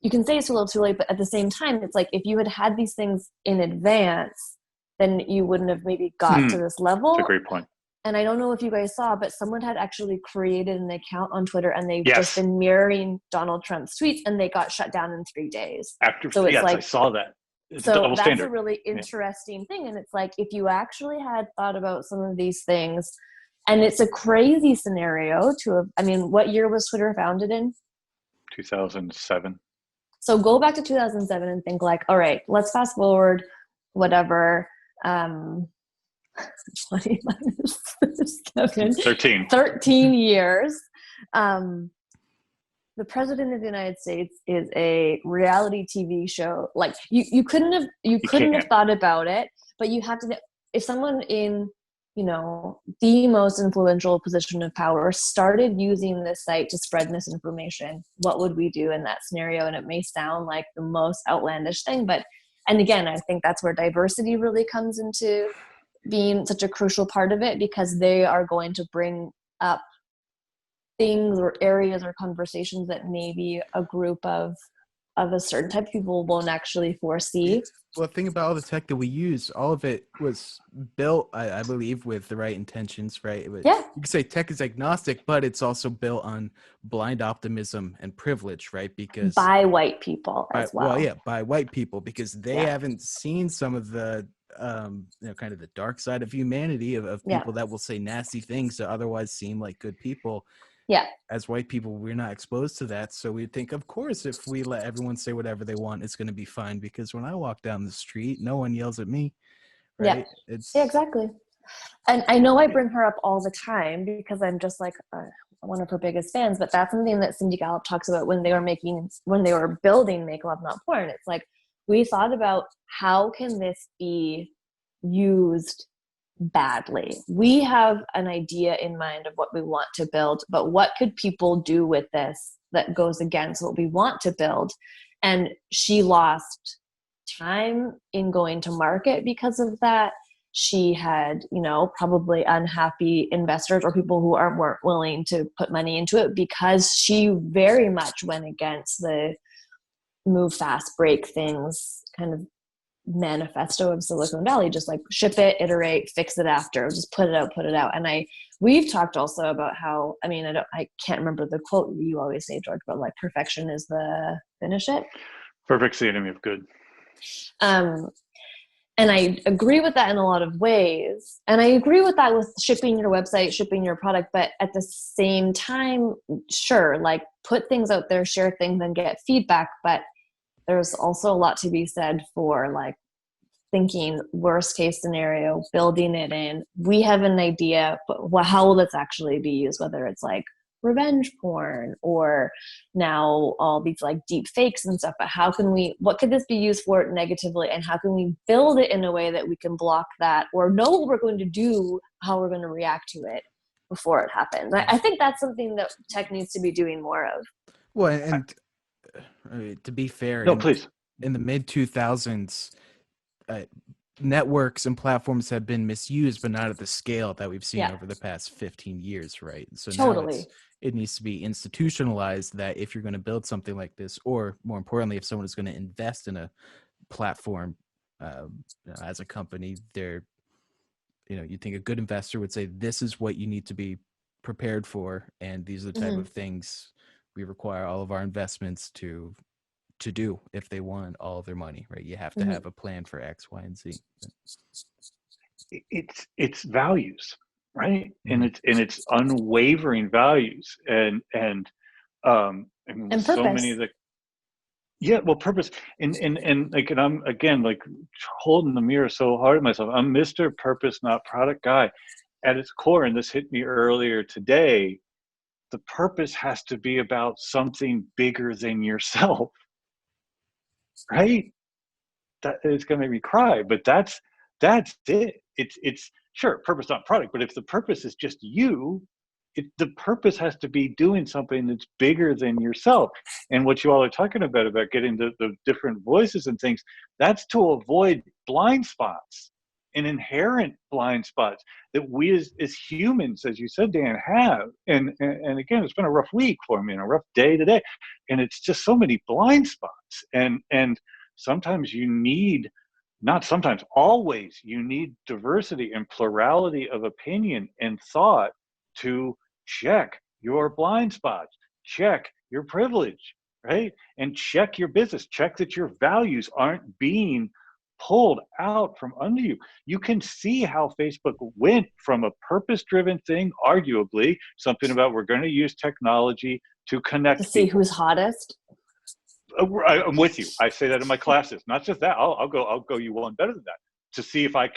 you can say it's a little too late, but at the same time, it's like if you had these things in advance, then you wouldn't have maybe got to this level. That's a great point. And I don't know if you guys saw, but someone had actually created an account on Twitter, and they've Yes. just been mirroring Donald Trump's tweets, and they got shut down in 3 days. So it's I saw that. It's so double that's standard. a really interesting thing. And it's like, if you actually had thought about some of these things, and it's a crazy scenario to have, I mean, what year was Twitter founded in? 2007. So go back to 2007 and think like, all right, let's fast forward, whatever. 20 minus 7. 13 years. The president of the United States is a reality TV show. Like you couldn't have thought about it, but you have to, if someone in, the most influential position of power started using this site to spread misinformation, what would we do in that scenario? And it may sound like the most outlandish thing, and again, I think that's where diversity really comes into being such a crucial part of it, because they are going to bring up things or areas or conversations that maybe a group of a certain type of people won't actually foresee. Well, think about all the tech that we use. All of it was built, I believe, with the right intentions, right? Yeah. You could say tech is agnostic, but it's also built on blind optimism and privilege, right? Because by white people as well. Well, yeah, by white people, because they haven't seen some of the kind of the dark side of humanity of people that will say nasty things that otherwise seem like good people. Yeah. As white people, we're not exposed to that. So we think, of course, if we let everyone say whatever they want, it's going to be fine. Because when I walk down the street, no one yells at me. Right? Yeah. Yeah, exactly. And I know I bring her up all the time because I'm just like one of her biggest fans, but that's something that Cindy Gallup talks about when they were building Make Love Not Porn. It's like, we thought about how can this be used badly. We have an idea in mind of what we want to build, but what could people do with this that goes against what we want to build? And she lost time in going to market because of that. She had, probably unhappy investors or people who weren't willing to put money into it, because she very much went against the move fast, break things kind of manifesto of Silicon Valley, just like ship it, iterate, fix it after, just put it out. And we've talked also about how, I can't remember the quote you always say, George, but like perfection is the finish it. Perfect's the enemy of good. And I agree with that in a lot of ways. And I agree with that with shipping your website, shipping your product. But at the same time, sure, like put things out there, share things and get feedback. But there's also a lot to be said for like thinking worst case scenario, building it in. We have an idea, but how will this actually be used? Whether it's like revenge porn or now all these like deep fakes and stuff, but what could this be used for negatively, and how can we build it in a way that we can block that or know what we're going to do, how we're going to react to it before it happens. I think that's something that tech needs to be doing more of. Well, and to be fair, please. In the mid 2000s, networks and platforms have been misused, but not at the scale that we've seen over the past 15 years, right? So totally. Now it needs to be institutionalized that if you're going to build something like this, or more importantly, if someone is going to invest in a platform as a company, you think a good investor would say, this is what you need to be prepared for, and these are the type of things we require all of our investments to do if they want all of their money, right? You have to have a plan for X, Y, and Z. It's values, right? And it's unwavering values, and purpose. So many of the purpose and like, and I'm again like holding the mirror so hard at myself. I'm Mr. Purpose Not Product guy at its core, and this hit me earlier today. The purpose has to be about something bigger than yourself, right? That it's gonna make me cry, but that's it. It's sure purpose not product, but if the purpose is just you, the purpose has to be doing something that's bigger than yourself. And what you all are talking about getting the different voices and things, that's to avoid blind spots and inherent blind spots that we as humans, as you said, Dan, have. And again, it's been a rough week for me and a rough day today. And it's just so many blind spots. And sometimes you need, not sometimes, always you need diversity and plurality of opinion and thought to check your blind spots, check your privilege, right? And check your business, check that your values aren't being pulled out from under you. You can see how Facebook went from a purpose-driven thing, arguably something about we're going to use technology to connect To see people. who's hottest. I'm with you. I say that in my classes. Not just that. I'll go you one better than that, to see if Mark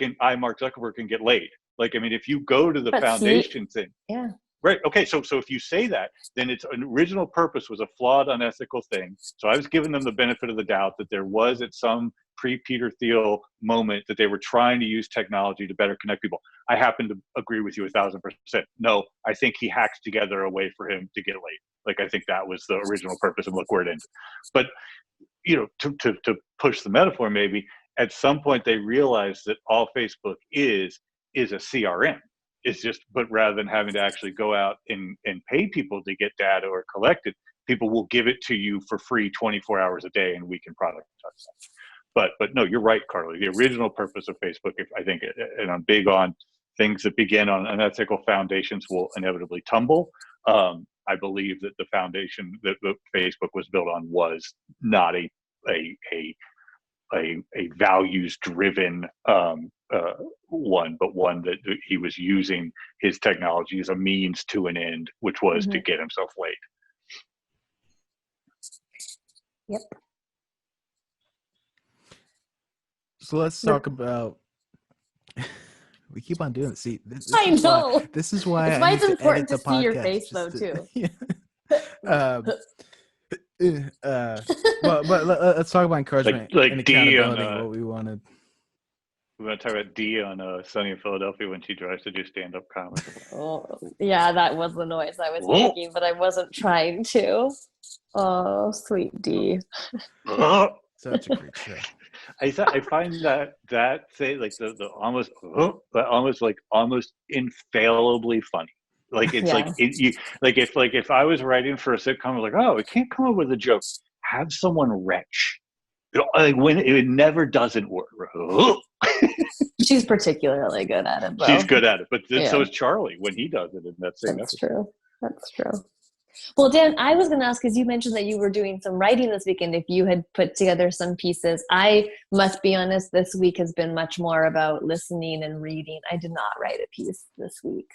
Zuckerberg, can get laid. Like, I mean, if you go to the foundation thing, yeah. Right. Okay. So if you say that, then its original purpose was a flawed, unethical thing. So I was giving them the benefit of the doubt that there was, at some pre-Peter Thiel moment, that they were trying to use technology to better connect people. I happen to agree with you 1,000%. No, I think he hacked together a way for him to get laid. Like, I think that was the original purpose, and look where it ended. But, to push the metaphor, maybe at some point they realized that all Facebook is a CRM. It's just, but rather than having to actually go out and pay people to get data or collect it, people will give it to you for free 24 hours a day, and we can productize that. But no, you're right, Carly. The original purpose of Facebook, I think, and I'm big on things that begin on unethical foundations will inevitably tumble. I believe that the foundation that Facebook was built on was not a values-driven one, but one that he was using his technology as a means to an end, which was to get himself laid. Yep. So let's talk about. We keep on doing it. See, I know. This is why it's I why need it's important to to see your podcast face, though, too. Well, but let's talk about encouragement like and D accountability. on, what we wanted. We're going to talk about D on Sunny in Philadelphia when she tries to do stand-up comedy. Oh, yeah, that was the noise I was making, but I wasn't trying to. Oh, sweet D. Such a great show. I find that say, like, the almost infallibly funny. Like, it's if I was writing for a sitcom, I was like, oh, I can't come up with a joke. Have someone retch. Like, when it never doesn't work. She's particularly good at it, though. She's good at it, but so is Charlie when he does it in that same episode. That's true. Well, Dan, I was going to ask, because you mentioned that you were doing some writing this weekend, if you had put together some pieces. I must be honest, this week has been much more about listening and reading. I did not write a piece this week,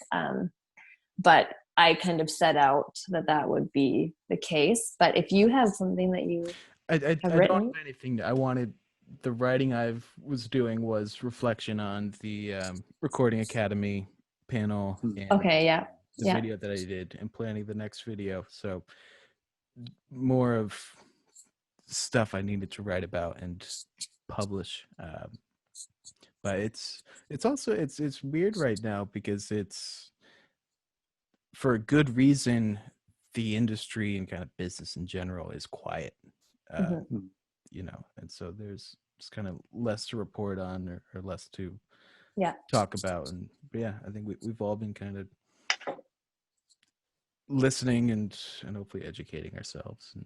but I kind of set out that would be the case. But if you have something that you I have written. don't have anything. I wanted, the writing I was doing was reflection on the Recording Academy panel. And the video that I did, and planning the next video. So more of stuff I needed to write about and publish. But it's also it's weird right now, because it's, for a good reason, the industry and kind of business in general is quiet. And so there's just kind of less to report on, or less to talk about. And I think we've all been kind of listening and hopefully educating ourselves. And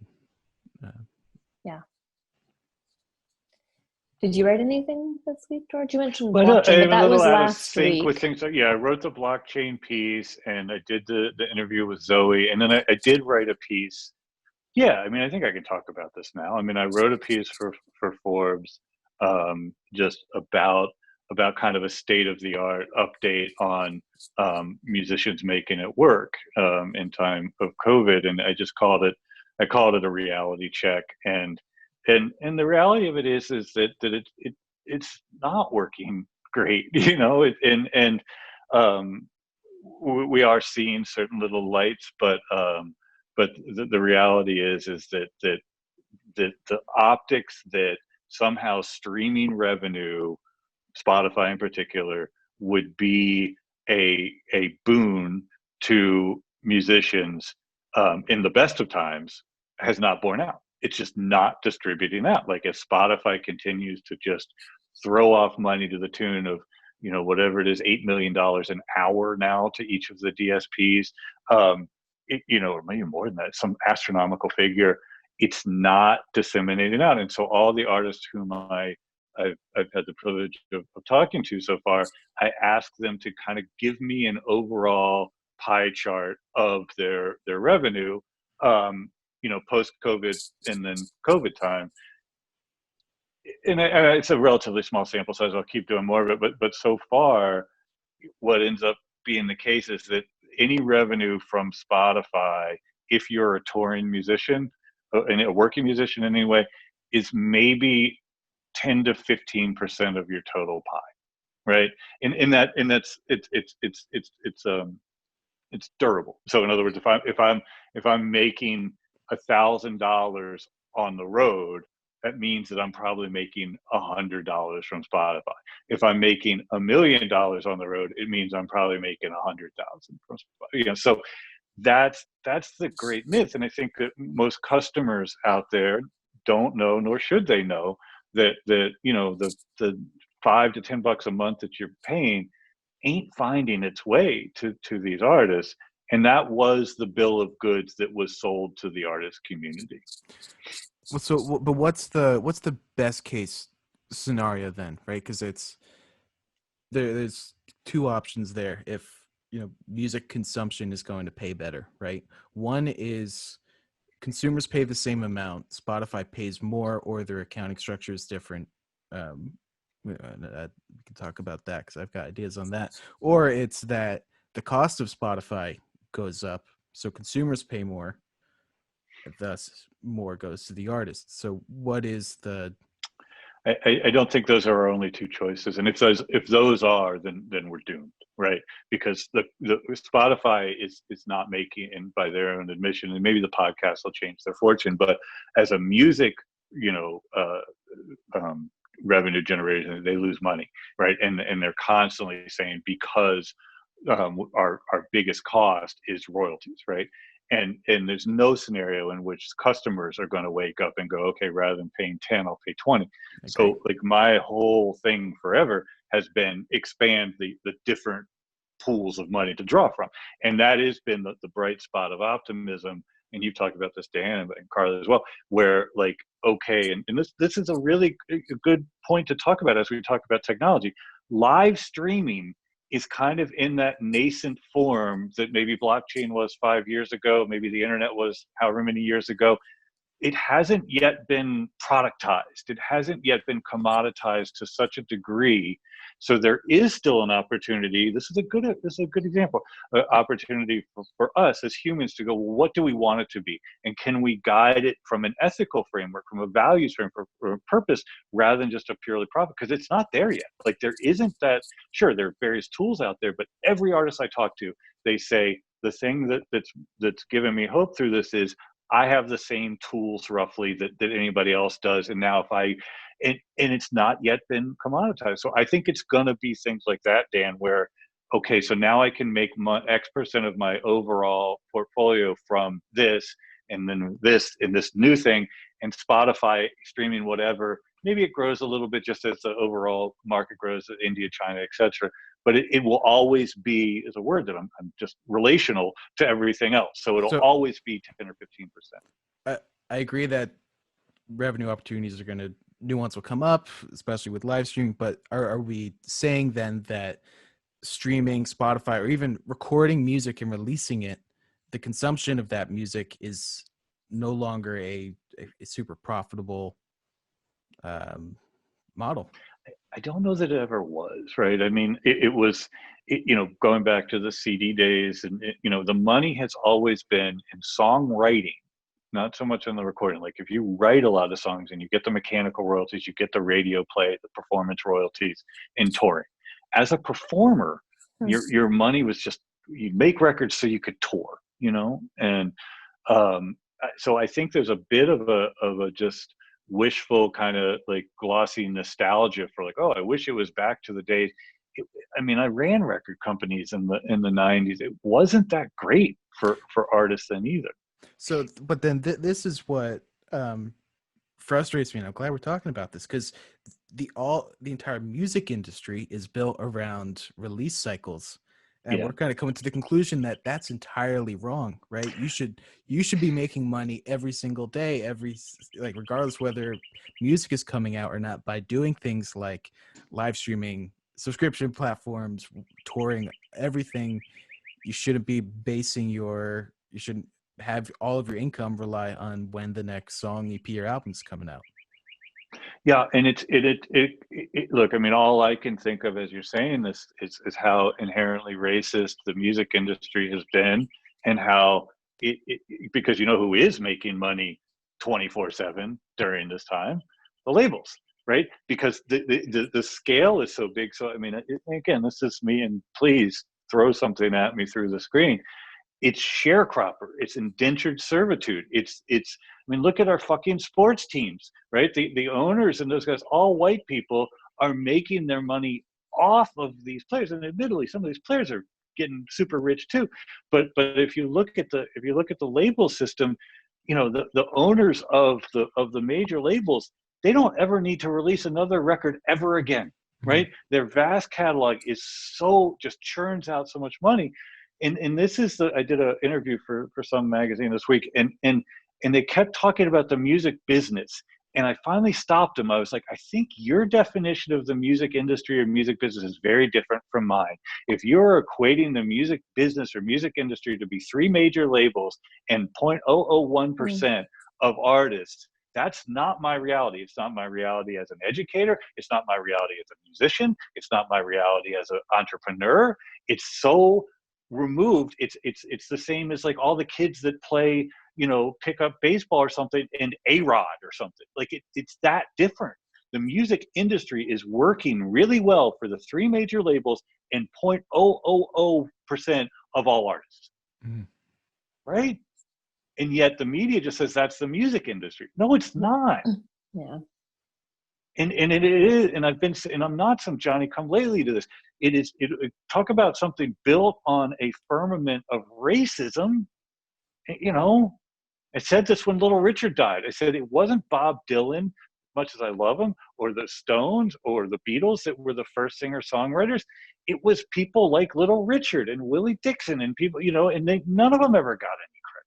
Did you write anything this week, George? You mentioned blockchain, but that was last week. With things. I wrote the blockchain piece, and I did the interview with Zoe, and then I did write a piece. Yeah, I mean, I think I can talk about this now. I mean, I wrote a piece for Forbes, just about kind of a state-of-the-art update on musicians making it work in time of COVID, and I called it a reality check. And the reality of it is that it's not working great, and we are seeing certain little lights, but the reality is that the optics that somehow streaming revenue, Spotify in particular, would be a boon to musicians in the best of times has not borne out. It's just not distributing out. Like, if Spotify continues to just throw off money to the tune of whatever it is, $8 million an hour now to each of the DSPs, or maybe more than that, some astronomical figure. It's not disseminated out. And so all the artists whom I've had the privilege of talking to so far, I ask them to kind of give me an overall pie chart of their revenue, post COVID and then COVID time. And it's a relatively small sample size. I'll keep doing more of it, but so far, what ends up being the case is that any revenue from Spotify, if you're a touring musician and a working musician anyway, is maybe 10 to 15% of your total pie, right? And that's it's durable. So in other words, if I'm making $1,000 on the road, that means that I'm probably making $100 from Spotify. If I'm making $1 million on the road, it means I'm probably making 100,000 from Spotify. So that's the great myth. And I think that most customers out there don't know, nor should they know, that the $5 to $10 a month that you're paying ain't finding its way to these artists. And that was the bill of goods that was sold to the artist community. But what's the best case scenario then, right? Because there's two options there. If music consumption is going to pay better, right? One is consumers pay the same amount, Spotify pays more, or their accounting structure is different. We can talk about that because I've got ideas on that. Or it's that the cost of Spotify goes up, so consumers pay more, thus more goes to the artist. So what is the... I don't think those are our only two choices. And if those are, then we're doomed, right? Because the Spotify is not making, and by their own admission, and maybe the podcast will change their fortune, but as a music, revenue generation, they lose money, right? And they're constantly saying, because our biggest cost is royalties, right? And there's no scenario in which customers are going to wake up and go, okay, rather than paying 10, I'll pay 20. Okay. So like my whole thing forever has been expand the different pools of money to draw from. And that has been the bright spot of optimism. And you've talked about this, Dan, and Carla as well, where like, okay, and this is a really good point to talk about as we talk about technology. Live streaming is kind of in that nascent form that maybe blockchain was 5 years ago, maybe the internet was however many years ago. It hasn't yet been productized. It hasn't yet been commoditized to such a degree. So there is still an opportunity. This is a good example. Opportunity for us as humans to go, well, what do we want it to be? And can we guide it from an ethical framework, from a values framework, for a purpose, rather than just a purely profit? Because it's not there yet. Like there isn't that. Sure, there are various tools out there, but every artist I talk to, they say the thing that's given me hope through this is I have the same tools roughly that anybody else does. And now and it's not yet been commoditized. So I think it's going to be things like that, Dan, where, okay, so now I can make X% of my overall portfolio from this, and then this, and this new thing, and Spotify, streaming, whatever. Maybe it grows a little bit just as the overall market grows, India, China, et cetera. But it will always be, is a word that I'm just relational to everything else. So it'll always be 10 or 15%. I agree that revenue opportunities are going to, new ones will come up, especially with live streaming. But are we saying then that streaming, Spotify, or even recording music and releasing it, the consumption of that music is no longer a super profitable model? I don't know that it ever was, right? I mean, it was, going back to the CD days, and the money has always been in songwriting, not so much on the recording. Like if you write a lot of songs and you get the mechanical royalties, you get the radio play, the performance royalties in touring. As a performer, your money was just, you make records so you could tour, and so I think there's a bit of a just wishful kind of like glossy nostalgia for like, oh, I wish it was back to the days. I ran record companies in the 90s. It wasn't that great for artists then either. So, but then this is what frustrates me, and I'm glad we're talking about this, because the entire music industry is built around release cycles, and Yeah. we're kind of coming to the conclusion that that's entirely wrong, right? You should be making money every single day, like regardless whether music is coming out or not, by doing things like live streaming, subscription platforms, touring, everything. You shouldn't be basing you shouldn't have all of your income rely on when the next song, EP, or album's coming out. Yeah, and look, I mean, all I can think of as you're saying this is how inherently racist the music industry has been, and how because you know who is making money 24/7 during this time? The labels, right? Because the scale is so big. So I mean, again, this is me, and please throw something at me through the screen. It's sharecropper, it's indentured servitude, it's I mean, look at our fucking sports teams, right? The owners and those guys, all white people, are making their money off of these players, and admittedly some of these players are getting super rich too. But if you look at the label system, you know, the owners of the major labels, they don't ever need to release another record ever again, right? Their vast catalog is so, just churns out so much money. And this is I did an interview for some magazine this week, and they kept talking about the music business, and I finally stopped them. I was like, I think your definition of the music industry or music business is very different from mine. If you're equating the music business or music industry to be three major labels and 0.001% of artists, that's not my reality. It's not my reality as an educator. It's not my reality as a musician. It's not my reality as an entrepreneur. It's so removed. It's the same as like all the kids that play, you know, pick up baseball or something, and A-Rod or something. Like it's that different. The music industry is working really well for the three major labels and 0.000% of all artists. Right? And yet the media just says that's the music industry. No, it's not. Yeah. And it is, and I'm not some Johnny come lately to this. Talk about something built on a firmament of racism. You know, I said this when Little Richard died. I said it wasn't Bob Dylan, much as I love him, or the Stones or the Beatles that were the first singer-songwriters. It was people like Little Richard and Willie Dixon and people, you know, and none of them ever got any credit.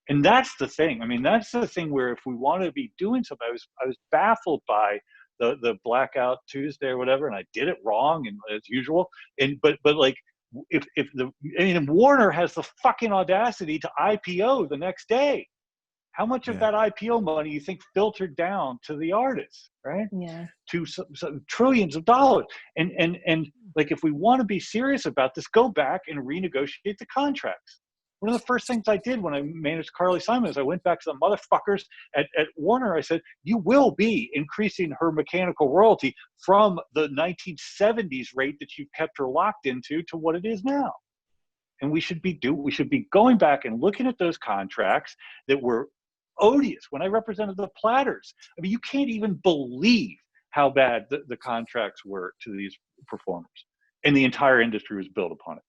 And that's the thing. I mean, that's the thing where if we want to be doing something, I was baffled by the Blackout Tuesday or whatever, and I did it wrong, and as usual. And but like Warner has the fucking audacity to IPO the next day. How much of that IPO money you think filtered down to the artists, right? Yeah. To some trillions of dollars. And like, if we want to be serious about this, go back and renegotiate the contracts. One of the first things I did when I managed Carly Simon is I went back to the motherfuckers at Warner. I said, you will be increasing her mechanical royalty from the 1970s rate that you've kept her locked into to what it is now. And we should be going back and looking at those contracts that were odious. When I represented the Platters, I mean, you can't even believe how bad the contracts were to these performers. And the entire industry was built upon it.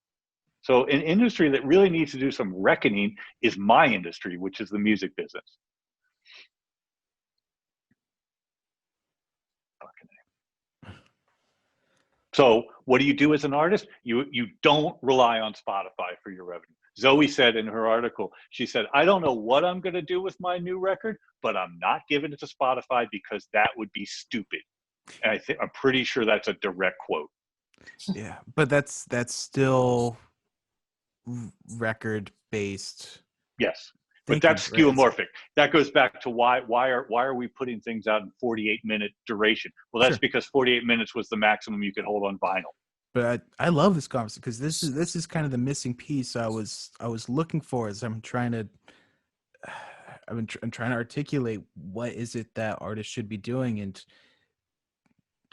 So an industry that really needs to do some reckoning is my industry, which is the music business. So what do you do as an artist? You don't rely on Spotify for your revenue. Zoe said in her article, she said, I don't know what I'm going to do with my new record, but I'm not giving it to Spotify because that would be stupid. And I'm pretty sure that's a direct quote. Yeah, but that's still record based. Yes, but that's skeuomorphic. That goes back to why are we putting things out in 48-minute duration? Well, that's because 48 minutes was the maximum you could hold on vinyl. But I love this conversation because this is kind of the missing piece I was looking for as I'm trying to articulate what is it that artists should be doing, and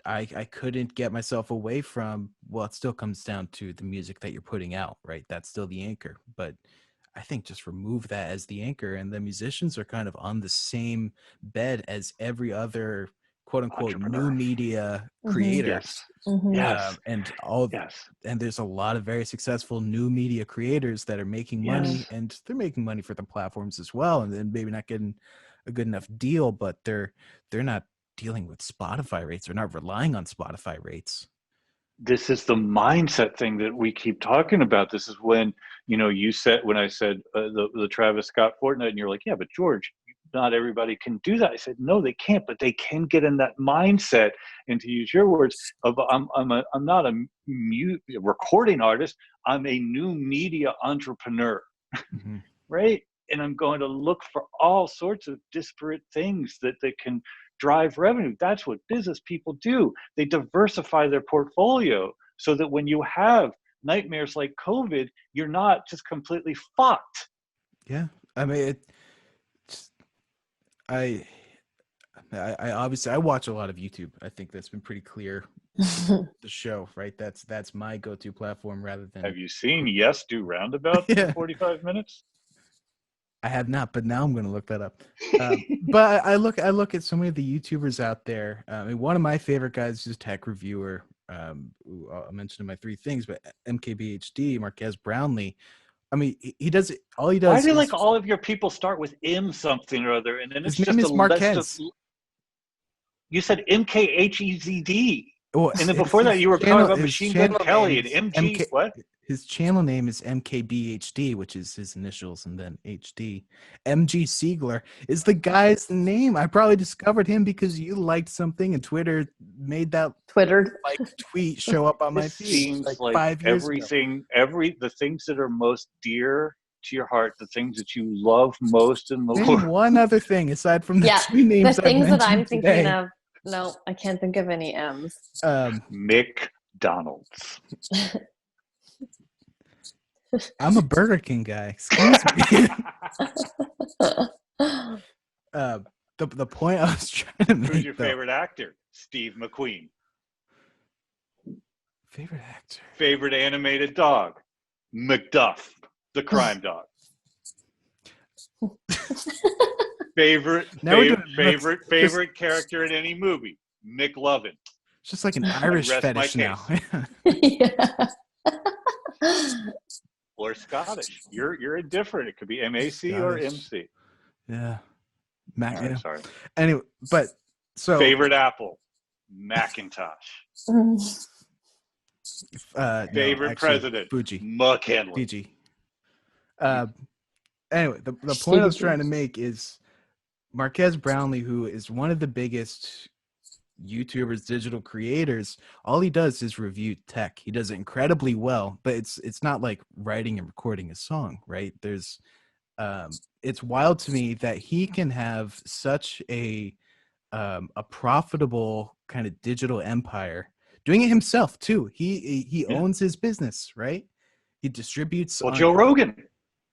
I couldn't get myself away from, well, it still comes down to the music that you're putting out, right? That's still the anchor. But I think just remove that as the anchor, and the musicians are kind of on the same bed as every other quote unquote new media creator. Yes. Yes. And there's a lot of very successful new media creators that are making money, and they're making money for the platforms as well, and then maybe not getting a good enough deal, but they're not dealing with Spotify rates. They're not relying on Spotify rates. This is the mindset thing that we keep talking about. This is when, you said, when I said the Travis Scott Fortnite, and you're like, yeah, but George, not everybody can do that. I said, no, they can't, but they can get in that mindset. And to use your words, of I'm not a recording artist. I'm a new media entrepreneur, Mm-hmm. right? And I'm going to look for all sorts of disparate things that can drive revenue. That's what business people do. They diversify their portfolio so that when you have nightmares like COVID, you're not just completely fucked. Yeah. I mean, I obviously I watch a lot of YouTube. I think that's been pretty clear. The show, right? That's my go-to platform rather than. Have you seen Yes Do Roundabout Yeah. for 45 minutes? I have not, but now I'm going to look that up. But I look at so many of the YouTubers out there. I mean, one of my favorite guys is a tech reviewer. Who I'll mention in my 3 things, but MKBHD, Marquez Brownlee. I mean, he does all he does. Why do like all of your people start with M something or other, and then it's his name just is a Marquez. list of. You said MKHEZD. Well, And then before that, you were talking about Machine Gun Kelly and MG. What? His channel name is MKBHD, which is his initials, and then HD. MG Siegler is the guy's name. I probably discovered him because you liked something, and Twitter made that tweet show up on my feed. Seems like 5 years everything, the things that are most dear to your heart, the things that you love most in the world. One other thing aside from the 2 names, the things that I'm today. thinking of. No, I can't think of any M's. McDonald's. I'm a Burger King guy. Excuse me. The point I was trying to make. Who's your favorite actor? Steve McQueen. Favorite actor. Favorite animated dog? McDuff, the crime dog. Favorite character in any movie? McLovin. It's just like an Irish fetish now. Yeah. Or Scottish. You're indifferent. It could be MAC or MC. Yeah. Right, sorry. Anyway, but so favorite apple? Macintosh. Favorite president? Fuji. McKinley. Fiji. Anyway, the point I was trying to make is Marquez Brownlee, who is one of the biggest YouTubers, digital creators, all he does is review tech. He does it incredibly well, but it's not like writing and recording a song, right? There's it's wild to me that he can have such a profitable kind of digital empire doing it himself too. He owns his business, right? He distributes Joe Rogan.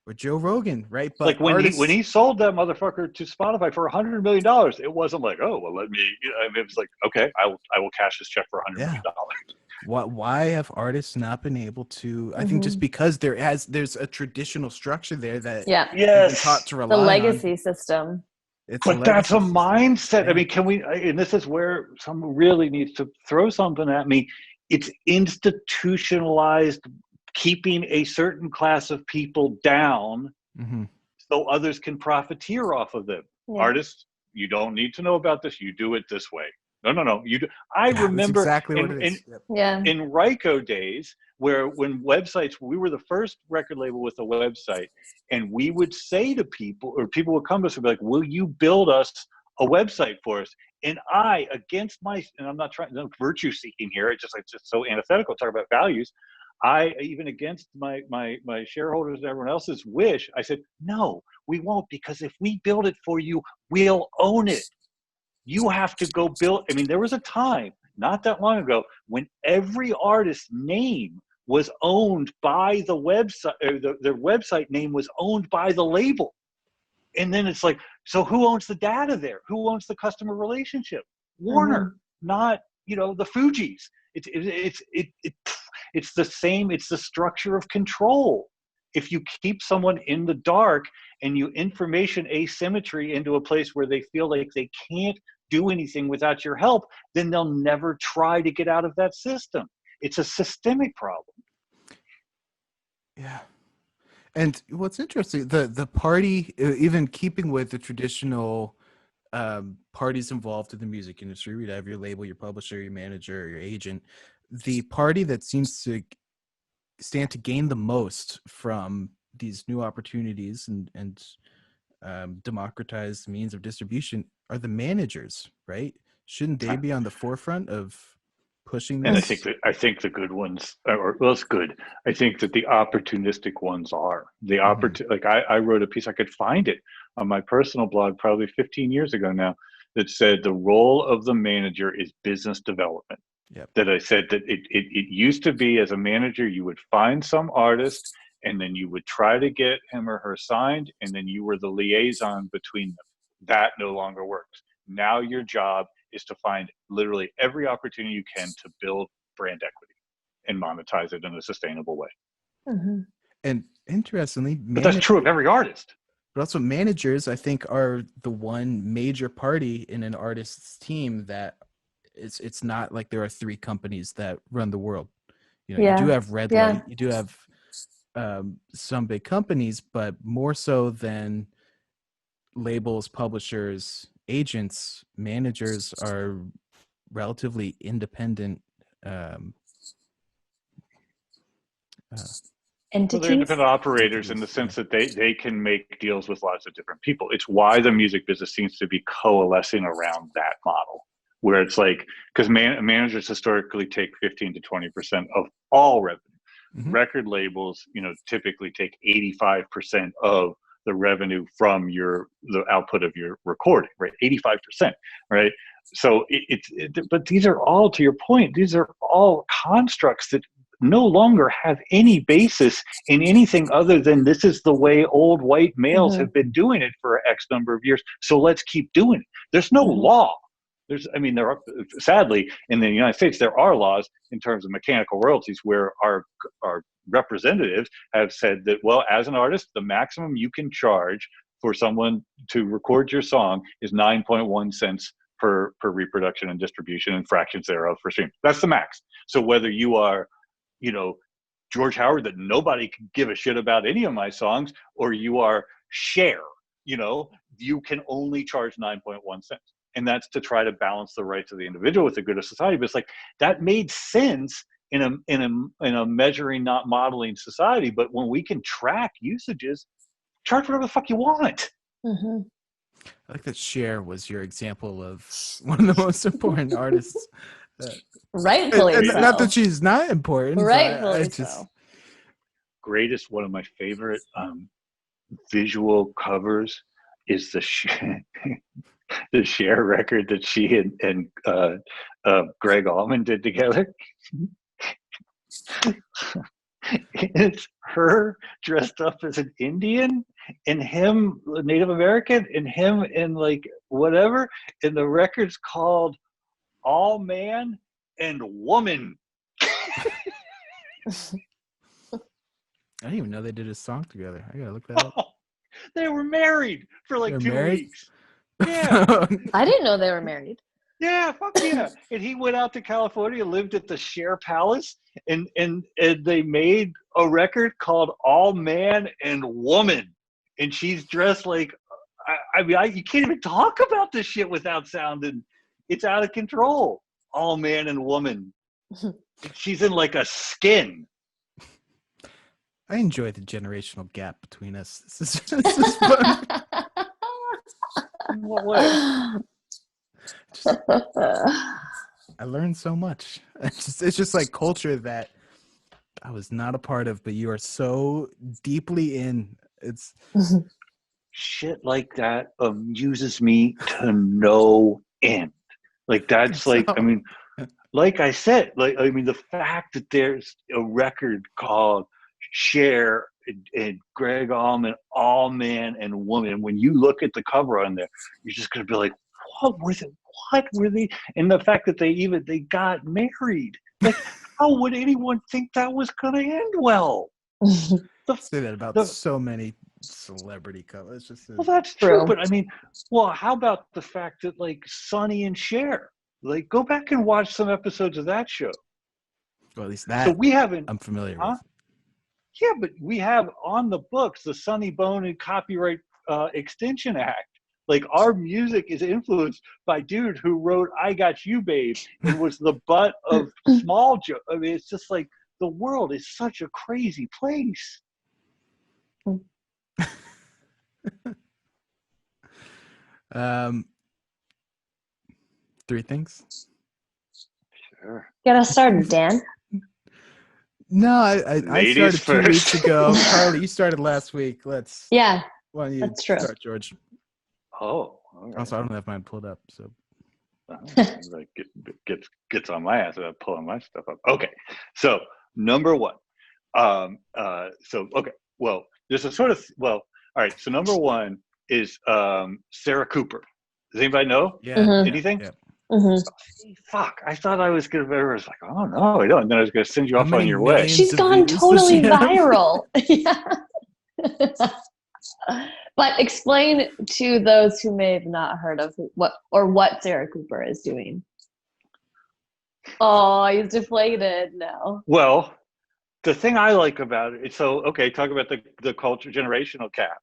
With Joe Rogan, right? But like when he sold that motherfucker to Spotify for $100 million, it wasn't like, oh well, let me. It was like, okay, I will cash this check for $100 million. Why have artists not been able to? I think just because there's a traditional structure there that been taught to rely the legacy on. system. But that's a mindset. Yeah. I mean, can we? And this is where someone really needs to throw something at me. It's institutionalized. Keeping a certain class of people down so others can profiteer off of them. Yeah. Artists, you don't need to know about this. You do it this way. No. You do. I remember exactly what it is. In Ryko days, when websites, we were the first record label with a website, and we would say to people, or people would come to us and be like, will you build us a website for us? And I, against my, and I'm not trying, no virtue seeking here, it's just so antithetical, talk about values. I, even against my shareholders and everyone else's wish, I said, no, we won't, because if we build it for you, we'll own it. You have to go build. I mean, there was a time not that long ago when every artist's name was owned by the website, or their website name was owned by the label. And then it's like, so who owns the data there? Who owns the customer relationship? Warner, not, the Fujis. It's the same. It's the structure of control. If you keep someone in the dark and you information asymmetry into a place where they feel like they can't do anything without your help, then they'll never try to get out of that system. It's a systemic problem. Yeah. And what's interesting, the party, even keeping with the traditional parties involved in the music industry. We'd have your label, your publisher, your manager, your agent. The party that seems to stand to gain the most from these new opportunities and democratized means of distribution are the managers, right? Shouldn't they be on the forefront of pushing And this? I think the good ones, or well, it's good. I think that the opportunistic ones are the like I wrote a piece. I could find it on my personal blog probably 15 years ago now that said the role of the manager is business development. Yep. That I said that it used to be, as a manager, you would find some artist and then you would try to get him or her signed, and then you were the liaison between them. That no longer works. Now your job is to find literally every opportunity you can to build brand equity and monetize it in a sustainable way. Mm-hmm. And interestingly, But that's true of every artist. But also managers, I think, are the one major party in an artist's team that it's not like there are three companies that run the world. You know, you do have red light, you do have some big companies, but more so than labels, publishers, agents, managers are relatively independent entities. Well, they're independent operators in the sense that they can make deals with lots of different people. It's why the music business seems to be coalescing around that model, where it's like, because managers historically take 15 to 20% of all revenue. Mm-hmm. Record labels, typically take 85% of the revenue from the output of your recording, right? 85%, right? So but these are all, to your point, these are all constructs that no longer have any basis in anything other than this is the way old white males have been doing it for X number of years. So let's keep doing it. There's no law. There are, sadly, in the United States, there are laws in terms of mechanical royalties where our representatives have said that, well, as an artist, the maximum you can charge for someone to record your song is 9.1 cents per reproduction and distribution, and fractions thereof for stream. That's the max. So whether you are, George Howard, that nobody can give a shit about any of my songs, or you are Cher, you can only charge 9.1 cents. And that's to try to balance the rights of the individual with the good of society. But it's like, that made sense in a measuring, not modeling society. But when we can track usages, charge whatever the fuck you want. Mm-hmm. I like that Cher was your example of one of the most important artists. Rightfully and so. Not that she's not important. Rightfully so. Greatest, one of my favorite visual covers is the Cher record that she and Greg Allman did together. It's her dressed up as an Indian and him Native American and him in like whatever, and the record's called All Man and Woman. I didn't even know they did a song together. I gotta look that up. They were married for like 2 weeks. Yeah. I didn't know they were married. Yeah, fuck yeah. And he went out to California, lived at the Cher Palace, and they made a record called All Man and Woman. And she's dressed like, you can't even talk about this shit without sounding, it's out of control. All Man and Woman. She's in like a skin. I enjoy the generational gap between us. This is fun. In what way? I learned so much. It's just like culture that I was not a part of, but you are so deeply in. It's shit like that amuses me to no end. Like that's like, like I said, the fact that there's a record called Cher and Greg Allman, All Man and Woman. When you look at the cover on there, you're just gonna be like, what were they? And the fact that they got married. Like, how would anyone think that was gonna end well? Say that about so many celebrity covers. Well, that's true. But how about the fact that like Sonny and Cher? Like, go back and watch some episodes of that show. Well, at least that. So we haven't. I'm familiar with. Yeah, but we have on the books the Sonny Bone and Copyright Extension Act, Like our music is influenced by dude who wrote "I Got You, Babe" and was the butt of small joke. I mean, it's just like the world is such a crazy place. Three things. Sure. Get us started, Dan. No, I Ladies started 2 weeks first. ago. Carly, you started last week. Why don't you that's true. start, George? Oh, all right. Also, I don't have mine pulled up, so. Like gets on my ass about pulling my stuff up. Okay, so number one. Okay. Well, there's a sort of all right. So number one is Sarah Cooper. Does anybody know? Yeah. Mhm. Anything? Yeah. Fuck! I thought I was gonna. I was like, oh no, I don't. And then I was gonna send you How off many on your way. millions She's of gone views does totally she have? viral. Yeah. But explain to those who may have not heard of what Sarah Cooper is doing. Oh, he's deflated now. Well, the thing I like about it. So okay, talk about the culture generational cap.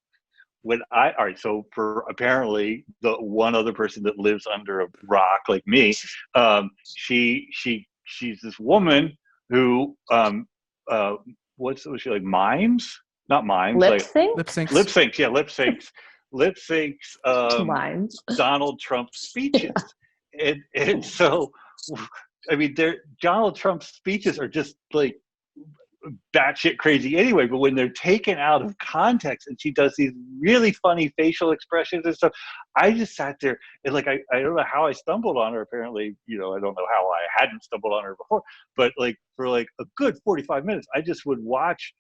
All right, so for apparently the one other person that lives under a rock like me, she's this woman who was she like mimes? Not mimes, Lip like sync? Lip syncs. lip syncs Mimes. Donald Trump speeches. And so I mean Donald Trump's speeches are just like batshit crazy anyway, but when they're taken out of context and she does these really funny facial expressions and stuff, I just sat there and like I don't know how I stumbled on her. Apparently, I don't know how I hadn't stumbled on her before, but like for like a good 45 minutes, I just would watch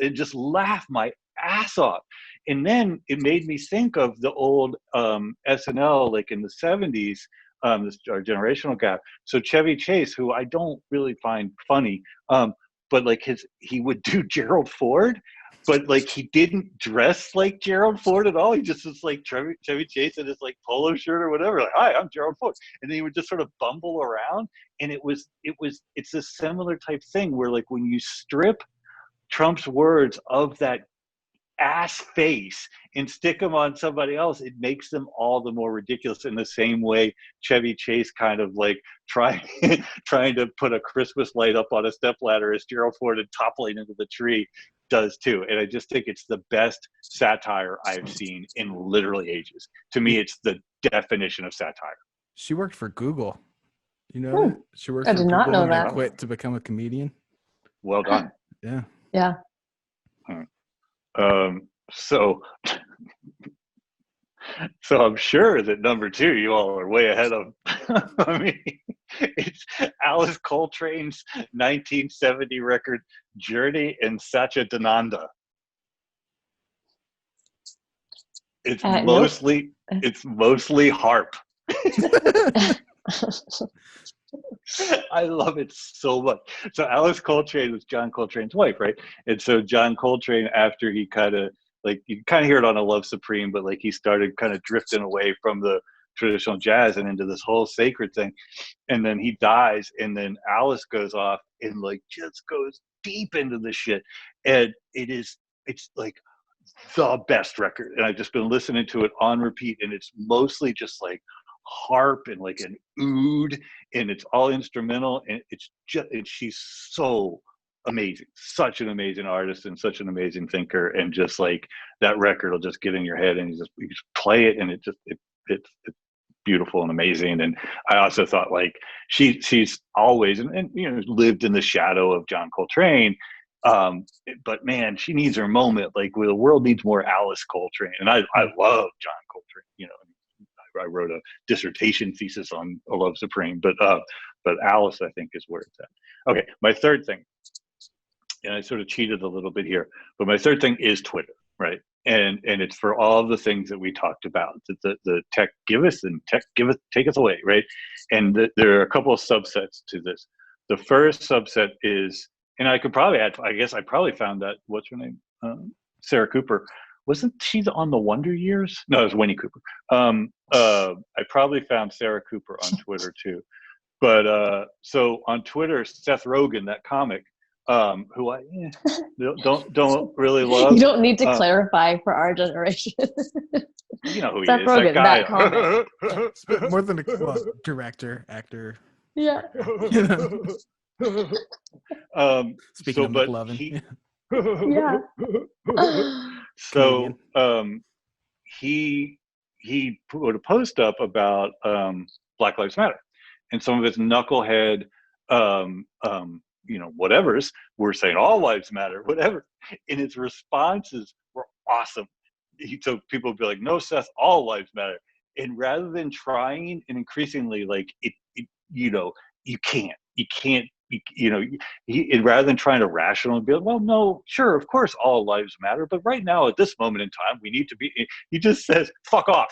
and just laugh my ass off. And then it made me think of the old SNL like in the 70s, this our generational gap. So Chevy Chase, who I don't really find funny, but like he would do Gerald Ford, but like he didn't dress like Gerald Ford at all. He just was like Chevy Chase in his like polo shirt or whatever. Like, hi, I'm Gerald Ford, and then he would just sort of bumble around. And it's a similar type thing where like when you strip Trump's words of that ass face and stick them on somebody else, it makes them all the more ridiculous in the same way Chevy Chase kind of like trying to put a Christmas light up on a stepladder as Gerald Ford and toppling into the tree does too. And I just think it's the best satire I've seen in literally ages. To me, it's the definition of satire. She worked for Google. You know that? She worked I for did not Google know and that. then quit to become a comedian. Well done. Yeah. Yeah. So I'm sure that number two, you all are way ahead of me. It's Alice Coltrane's 1970 record, Journey in Satchidananda. It's mostly harp. I love it so much. So Alice Coltrane was John Coltrane's wife, right? And so John Coltrane, after he kind of like, you kind of hear it on A Love Supreme, but like he started kind of drifting away from the traditional jazz and into this whole sacred thing. And then he dies, and then Alice goes off and like just goes deep into the shit. And it's like the best record. And I've just been listening to it on repeat, and it's mostly just like harp and like an oud, and it's all instrumental, and she's so amazing, such an amazing artist and such an amazing thinker, and just like that record will just get in your head, and you just play it, and it's beautiful and amazing. And I also thought like she's always and lived in the shadow of John Coltrane, but man, she needs her moment. Like the world needs more Alice Coltrane, and I love John Coltrane. I wrote a dissertation thesis on A Love Supreme, but Alice, I think, is where it's at. Okay, my third thing, and I sort of cheated a little bit here, but my third thing is Twitter, right? And it's for all of the things that we talked about, the tech give us and tech take us away, right? And there are a couple of subsets to this. The first subset is, and I could probably add, I guess I probably found that, what's her name? Sarah Cooper. Wasn't she on the Wonder Years? No, it was Winnie Cooper. I probably found Sarah Cooper on Twitter too. But so on Twitter, Seth Rogen, that comic, who I don't really love. You don't need to clarify for our generation. You know who Seth he is, Rogen, that that comic. guy. More than director, actor. Yeah. Speaking So, of but McLovin. he, Yeah. so he put a post up about Black Lives Matter, and some of his knucklehead whatevers were saying all lives matter, whatever, and his responses were awesome. So people would be like, no, Seth, all lives matter. And rather than trying, and increasingly like you can't, rather than trying to rational and be like, well, no, sure, of course all lives matter, but right now at this moment in time we need to be, he just says, fuck off.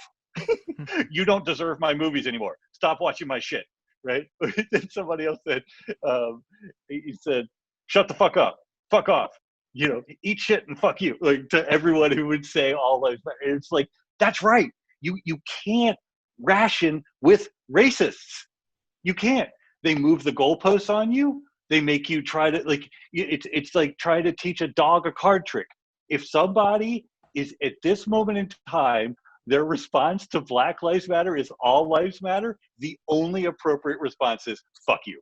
You don't deserve my movies anymore. Stop watching my shit. Right? Then somebody else said, he said, shut the fuck up, fuck off, eat shit and fuck you, like to everyone who would say all lives matter. It's like, that's right. You can't ration with racists. You can't. They move the goalposts on you. They make you try to, like, it's like trying to teach a dog a card trick. If somebody is at this moment in time, their response to Black Lives Matter is all lives matter, the only appropriate response is fuck you,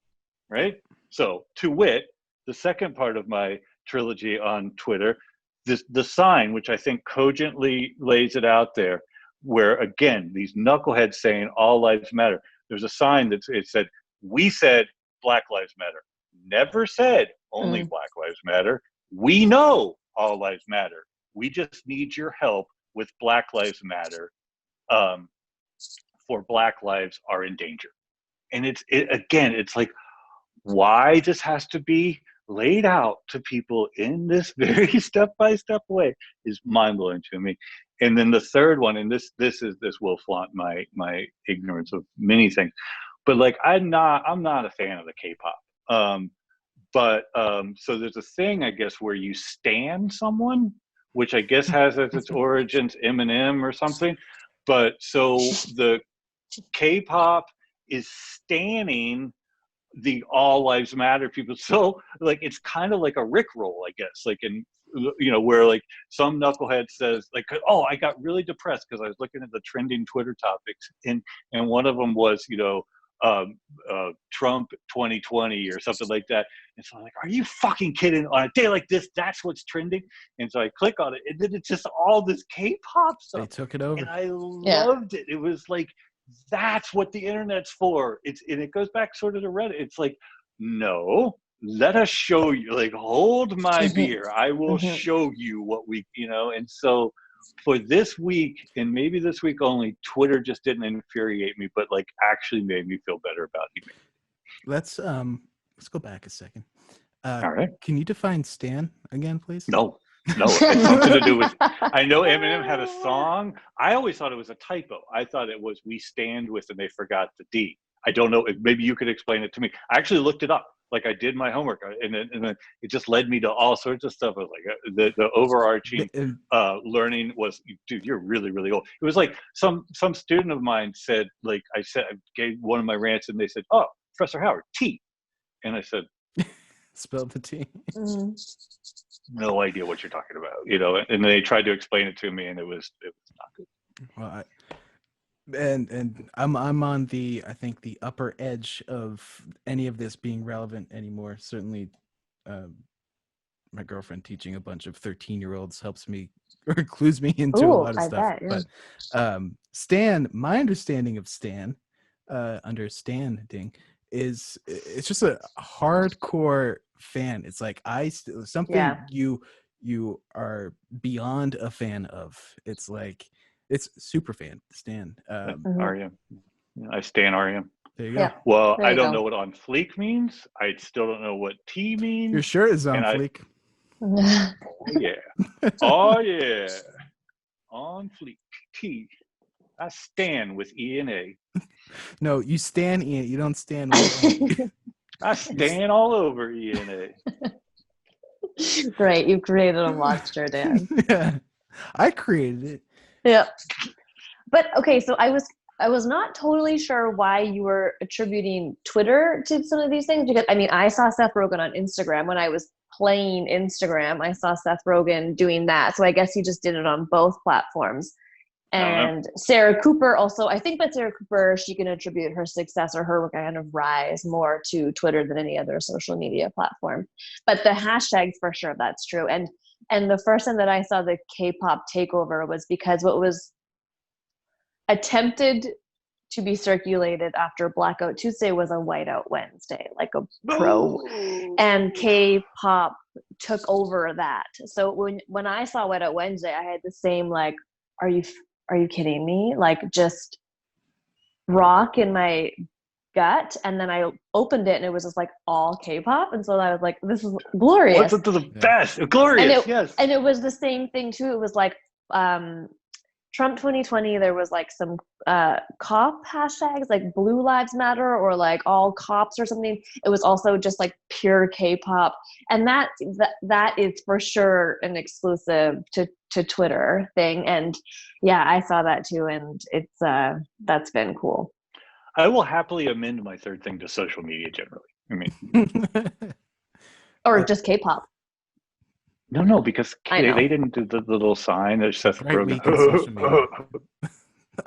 right? So, to wit, the second part of my trilogy on Twitter, the sign, which I think cogently lays it out there, where again, these knuckleheads saying all lives matter. There's a sign that it said, we said Black Lives Matter. Never said only Black Lives Matter. We know all lives matter. We just need your help with Black Lives Matter, for Black lives are in danger. And it's like, why this has to be laid out to people in this very step-by-step way is mind-blowing to me. And then the third one, and this will flaunt my ignorance of many things, but like I'm not a fan of the K-pop. So there's a thing, I guess, where you stan someone, which I guess has as its origins Eminem or something. But so the K-pop is standing the all lives matter people. So like, it's kind of like a Rickroll, I guess, like where like some knucklehead says like, oh, I got really depressed because I was looking at the trending Twitter topics, and one of them was, Trump 2020 or something like that. And so I'm like, are you fucking kidding? On a day like this, that's what's trending? And so I click on it, and then it's just all this K-pop stuff. They took it over. And I loved it. It was like, that's what the internet's for. And it goes back sort of to Reddit. It's like, no, let us show you, like, hold my beer. I will show you what we, and so for this week, and maybe this week only, Twitter just didn't infuriate me, but like actually made me feel better about humanity. Let's go back a second. All right. Can you define stan again, please? No, it's something to do with, I know Eminem had a song. I always thought it was a typo. I thought it was we stand with and they forgot the D. I don't know. Maybe you could explain it to me. I actually looked it up. Like, I did my homework, and then it just led me to all sorts of stuff. I was like, the overarching learning was, dude, you're really, really old. It was like some student of mine said, like, I gave one of my rants, and they said, oh, Professor Howard, T. And I said, spell the T. No idea what you're talking about, and they tried to explain it to me, and it was not good. Well, and I'm on the, I think, the upper edge of any of this being relevant anymore. Certainly, my girlfriend teaching a bunch of 13-year-olds helps me, or clues me into a lot of stuff. Bet, yeah. But Stan, my understanding of Stan, understanding, is it's just a hardcore fan. It's like something you are beyond a fan of. It's like, it's super fan Stan. REM. I stan REM. There you go. Yeah. Well, There I you don't go. know what on fleek means. I still don't know what T means. Your shirt is on fleek. Oh yeah. Oh yeah. On fleek. T. I stand with E and A. No, you stan Ian. You don't stand with E. I stand all over E and A. Great, you created a monster, Dan. Yeah, I created it. Yeah. But okay, so I was not totally sure why you were attributing Twitter to some of these things, because I mean, I saw Seth Rogen on Instagram when I was playing Instagram. I saw Seth Rogen doing that. So I guess he just did it on both platforms. And Sarah Cooper also, I think that Sarah Cooper, she can attribute her success or her kind of rise more to Twitter than any other social media platform. But the hashtags, for sure, that's true. And the first time that I saw the K-pop takeover was because what was attempted to be circulated after Blackout Tuesday was a Whiteout Wednesday, like a pro. And K-pop took over that. So when I saw Whiteout Wednesday, I had the same, like, are you kidding me? Like, just rock in my gut. And then I opened it and it was just like all K-pop. And so I was like, this is glorious. What's the best? Glorious, yes. And it was the same thing too. It was like Trump 2020, there was like some cop hashtags like Blue Lives Matter or like all cops or something. It was also just like pure K-pop. And that is for sure an exclusive to Twitter thing. And yeah, I saw that too. And it's that's been cool. I will happily amend my third thing to social media generally. I mean, or just K-pop. No, because they didn't do the little sign that Seth Rogen. Social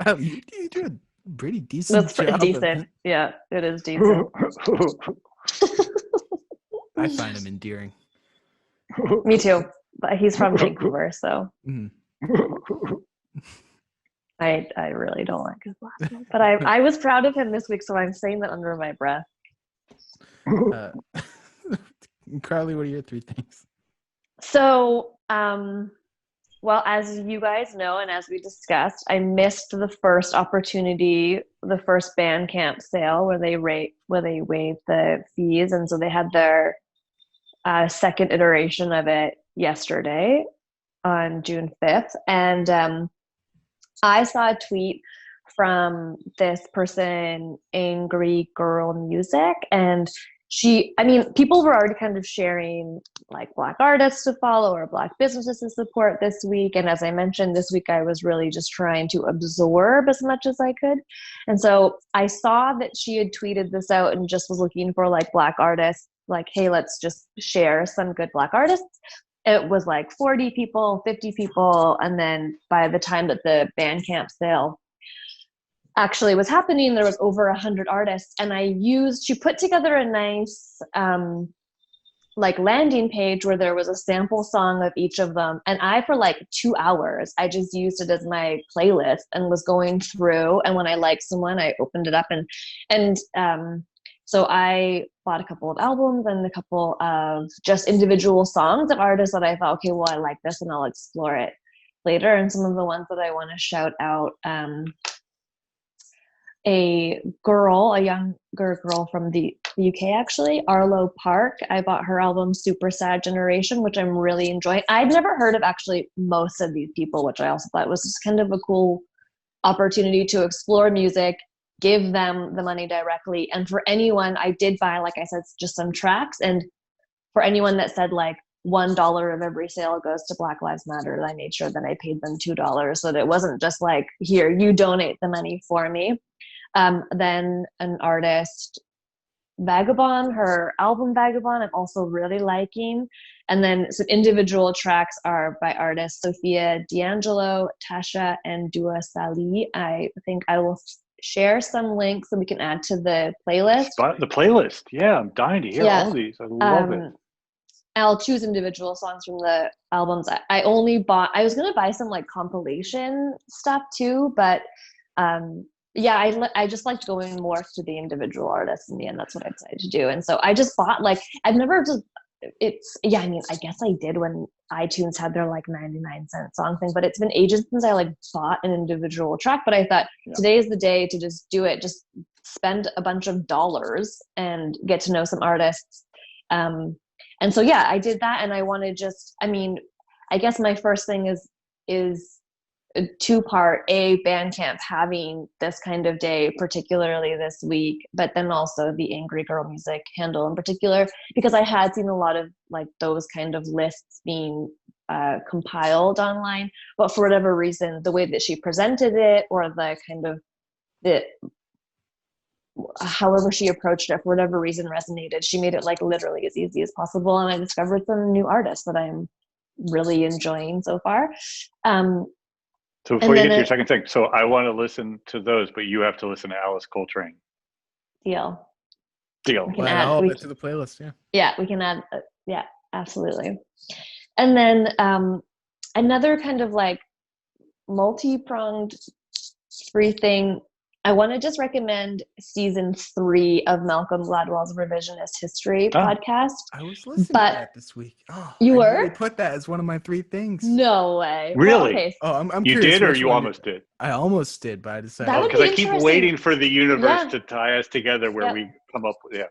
media. You do a pretty decent job. That's decent. Yeah, it is decent. I find him endearing. Me too. But he's from Vancouver, so I really don't like his last name. But I was proud of him this week, so I'm saying that under my breath. Carly, what are your three things? So, well, as you guys know, and as we discussed, I missed the first opportunity, the first Bandcamp sale where they waived the fees, and so they had their second iteration of it yesterday on June 5th, and I saw a tweet from this person, Angry Girl Music, and people were already kind of sharing like Black artists to follow or Black businesses to support this week. And as I mentioned, this week I was really just trying to absorb as much as I could. And so I saw that she had tweeted this out and just was looking for like Black artists, like, hey, let's just share some good Black artists. It was like 40 people, 50 people. And then by the time that the Bandcamp sale actually was happening, there was over 100 artists, and she put together a nice like landing page where there was a sample song of each of them, and I for like 2 hours I just used it as my playlist and was going through, and when I liked someone I opened it up and so I bought a couple of albums and a couple of just individual songs of artists that I thought, okay, well, I like this and I'll explore it later. And some of the ones that I want to shout out, a younger girl from the UK, actually, Arlo Park. I bought her album Super Sad Generation, which I'm really enjoying. I'd never heard of actually most of these people, which I also thought was just kind of a cool opportunity to explore music, give them the money directly. And for anyone, I did buy, like I said, just some tracks. And for anyone that said like $1 of every sale goes to Black Lives Matter, I made sure that I paid them $2 so that it wasn't just like, here, you donate the money for me. Then an artist, Vagabond, her album Vagabond, I'm also really liking. And then some individual tracks are by artists Sophia D'Angelo, Tasha, and Dua Salih. I think I will share some links so we can add to the playlist. The playlist, yeah, I'm dying to hear all these. I love it. I'll choose individual songs from the albums. I was going to buy some like compilation stuff too, but yeah, I just liked going more to the individual artists in the end. That's what I decided to do. And so I just bought I guess I did when iTunes had their like 99-cent song thing, but it's been ages since I like bought an individual track. But I thought today is the day to just do it, just spend a bunch of dollars and get to know some artists. And so, yeah, I did that. And I want to I guess my first thing is a two-part, Bandcamp having this kind of day, particularly this week, but then also the Angry Girl Music handle in particular, because I had seen a lot of like those kind of lists being compiled online, but for whatever reason, the way that she presented it or the kind of however she approached it, for whatever reason, resonated. She made it like literally as easy as possible, and I discovered some new artists that I'm really enjoying so far. So before you get to your second thing, so I want to listen to those, but you have to listen to Alice Coltrane. Deal. Deal. We can Add add all of it to the playlist. Yeah. Yeah, we can add. Yeah, absolutely. And then another kind of like multi-pronged free thing. I want to just recommend season 3 of Malcolm Gladwell's Revisionist History podcast. I was listening to that this week. Oh, you I were? really put that as one of my 3 things. No way. Really? Well, okay. Oh, I'm you curious did, or you one almost did? I almost did, but I decided. That would Because be I keep interesting. waiting for the universe to tie us together where we come up with. Yeah.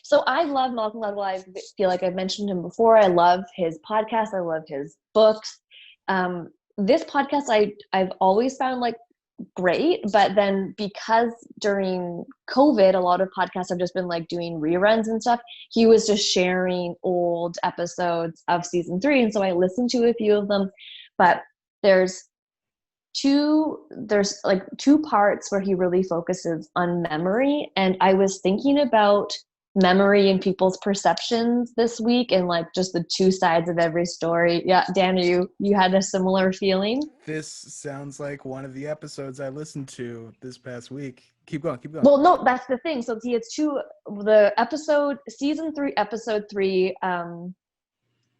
So I love Malcolm Gladwell. I feel like I've mentioned him before. I love his podcast. I love his books. This podcast I've always found like great, but then because during COVID, a lot of podcasts have just been like doing reruns and stuff. He was just sharing old episodes of season 3, and so I listened to a few of them. But there's like 2 parts where he really focuses on memory, and I was thinking about memory and people's perceptions this week, and like just the 2 sides of every story. Yeah, Dan, you had a similar feeling? This sounds like one of the episodes I listened to this past week. Keep going. Well, no, that's the thing. So he has 2, the episode, season 3, episode 3,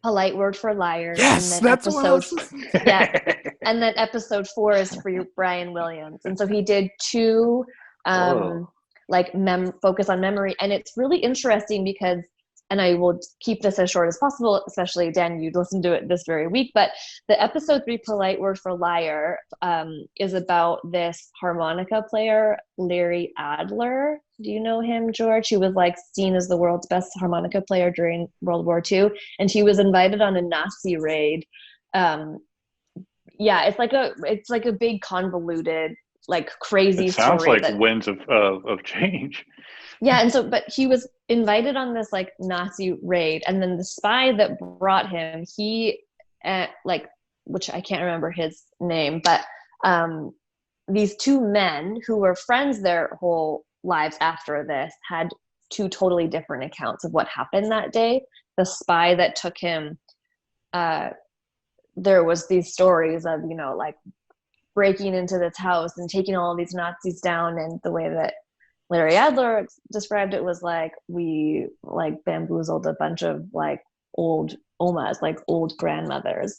Polite Word for Liar. Yes, and then that's what I was listening to. Yeah, and then episode 4 is for Brian Williams. And so he did 2 like focus on memory, and it's really interesting because, and I will keep this as short as possible, especially Dan, you'd listen to it this very week, but the episode 3, Polite Word for Liar, is about this harmonica player, Larry Adler. Do you know him, George? He was like seen as the world's best harmonica player during World War II, and he was invited on a Nazi raid. Yeah, it's like a big convoluted, like crazy it sounds story. Like winds of change. Yeah, and so, but he was invited on this like Nazi raid, and then the spy that brought him, he which I can't remember his name, but these 2 men who were friends their whole lives after this had 2 totally different accounts of what happened that day. The spy that took him, there was these stories of, like breaking into this house and taking all of these Nazis down, and the way that Larry Adler described it was like, we like bamboozled a bunch of like old omas, like old grandmothers,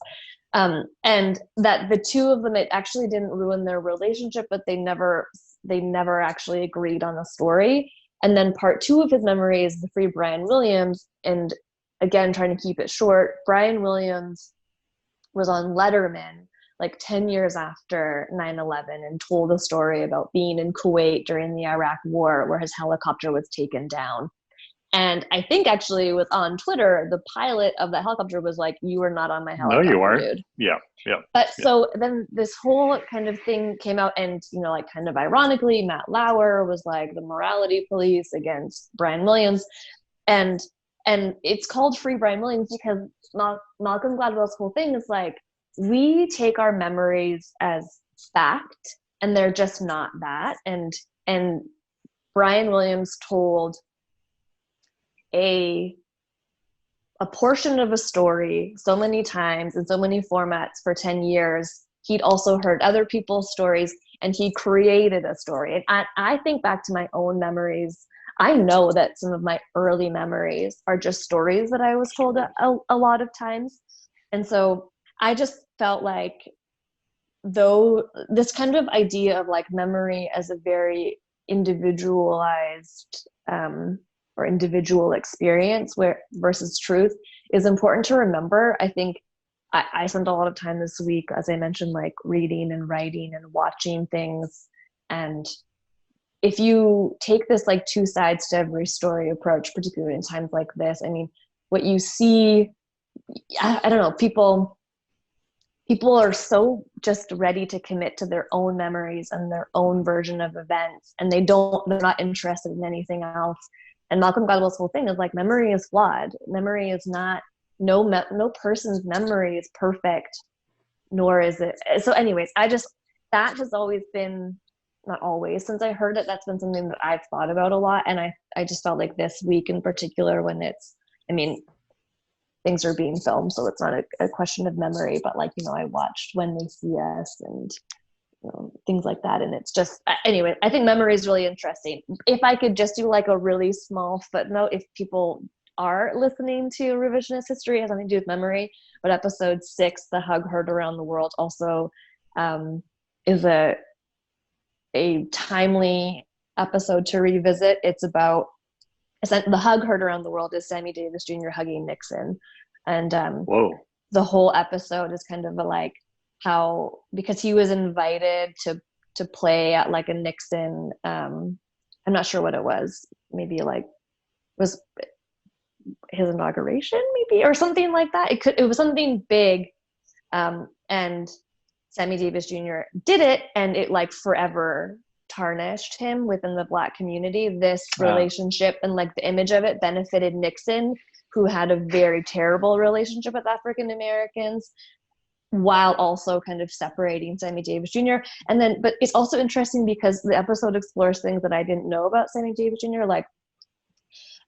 and that the 2 of them, it actually didn't ruin their relationship, but they never actually agreed on the story. And then part 2 of his memory is the free Brian Williams, and again, trying to keep it short, Brian Williams was on Letterman like 10 years after 9/11 and told a story about being in Kuwait during the Iraq War, where his helicopter was taken down. And I think actually it was on Twitter, the pilot of that helicopter was like, "You were not on my helicopter, no, you weren't, dude." Yeah. But so then this whole kind of thing came out, and like kind of ironically, Matt Lauer was like the morality police against Brian Williams, and it's called Free Brian Williams because Malcolm Gladwell's whole thing is like, we take our memories as fact, and they're just not that. And Brian Williams told a portion of a story so many times in so many formats for 10 years. He'd also heard other people's stories, and he created a story. And I think back to my own memories. I know that some of my early memories are just stories that I was told a lot of times. And so I just felt like, though, this kind of idea of like memory as a very individualized or individual experience versus truth is important to remember. I think I spent a lot of time this week, as I mentioned, like reading and writing and watching things. And if you take this like 2 sides to every story approach, particularly in times like this, I mean, what you see, I don't know, people are so just ready to commit to their own memories and their own version of events, and they're not interested in anything else. And Malcolm Gladwell's whole thing is like, memory is flawed. Memory is not, no person's memory is perfect, nor is it. So anyways, that has always been not always since I heard it, that's been something that I've thought about a lot. And I just felt like this week in particular, when it's, I mean, things are being filmed, so it's not a question of memory, but like, you know, I watched When They See Us and, you know, things like that. And it's just, anyway, I think memory is really interesting. If I could just do like a really small footnote, if people are listening to revisionist history, it has nothing to do with memory, but episode 6, The Hug Heard Around the World, also is a timely episode to revisit. It's about, The Hug Heard Around the World is Sammy Davis Jr. hugging Nixon. And the whole episode is kind of like how, because he was invited to play at like a Nixon, I'm not sure what it was, maybe like was his inauguration maybe, or something like that. It was something big. And Sammy Davis Jr. did it, and it like forever tarnished him within the Black community. This relationship and like the image of it benefited Nixon, who had a very terrible relationship with African Americans, while also kind of separating Sammy Davis Jr. And then, but it's also interesting because the episode explores things that I didn't know about Sammy Davis Jr. Like,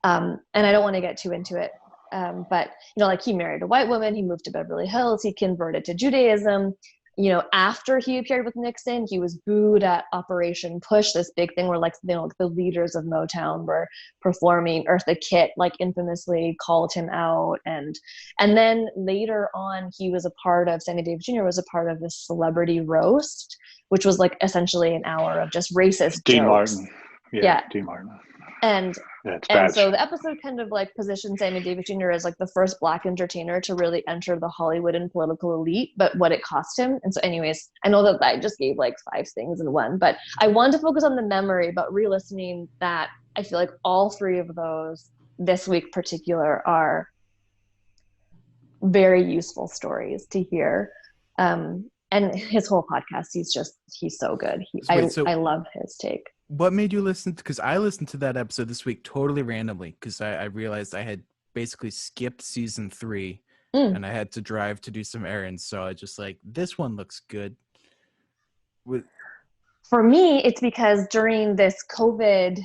and I don't want to get too into it, but you know, like he married a white woman, he moved to Beverly Hills, he converted to Judaism. You know, after he appeared with Nixon, he was booed at Operation Push, this big thing where like, you know, the leaders of Motown were performing. Eartha Kitt like infamously called him out. And then later on, Sammy Davis Jr. was a part of this celebrity roast, which was like essentially an hour of just racist Dean jokes. Martin. Yeah, Dean Martin. And so the episode kind of like positioned Sammy Davis Jr. as like the first Black entertainer to really enter the Hollywood and political elite, but what it cost him. And so anyways, I know that I just gave like 5 things in one, but I wanted to focus on the memory, but re-listening that, I feel like all 3 of those this week particular are very useful stories to hear. And his whole podcast, he's so good. I love his take. What made you listen? Because I listened to that episode this week totally randomly, because I realized I had basically skipped season 3 and I had to drive to do some errands. So I just like, this one looks good. For me, it's because during this COVID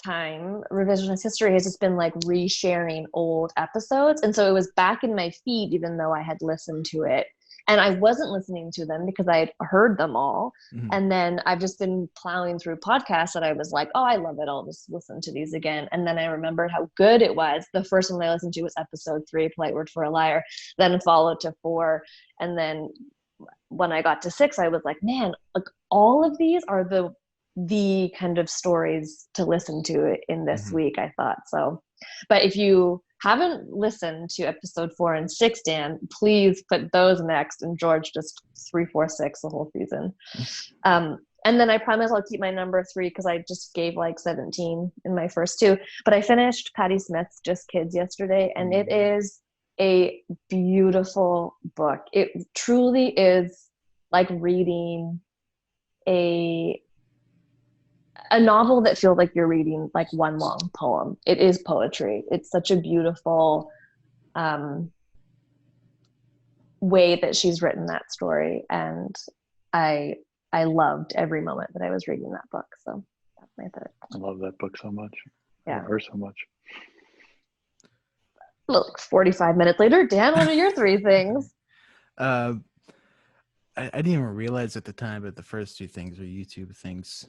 time, revisionist history has just been like resharing old episodes. And so it was back in my feed, even though I had listened to it. And I wasn't listening to them because I had heard them all. Mm-hmm. And then I've just been plowing through podcasts that I was like, oh, I love it, I'll just listen to these again. And then I remembered how good it was. The first one I listened to was episode 3, Polite Word for a Liar, then followed to 4. And then when I got to 6, I was like, man, like all of these are the kind of stories to listen to in this mm-hmm. week, I thought. So, but if you haven't listened to episode 4 and 6, Dan, please put those next. And George, just 3, 4, 6, the whole season. And then I promise I'll keep my number 3 because I just gave like 17 in my first 2. But I finished Patti Smith's Just Kids yesterday, and it is a beautiful book. It truly is like reading a novel that feels like you're reading like one long poem. It is poetry. It's such a beautiful way that she's written that story, and I loved every moment that I was reading that book. So that's my 3rd. I love that book so much. Yeah, I love her so much. Look, 45 minutes later, Dan, what are your 3 things? I didn't even realize at the time that the first 2 things were YouTube things.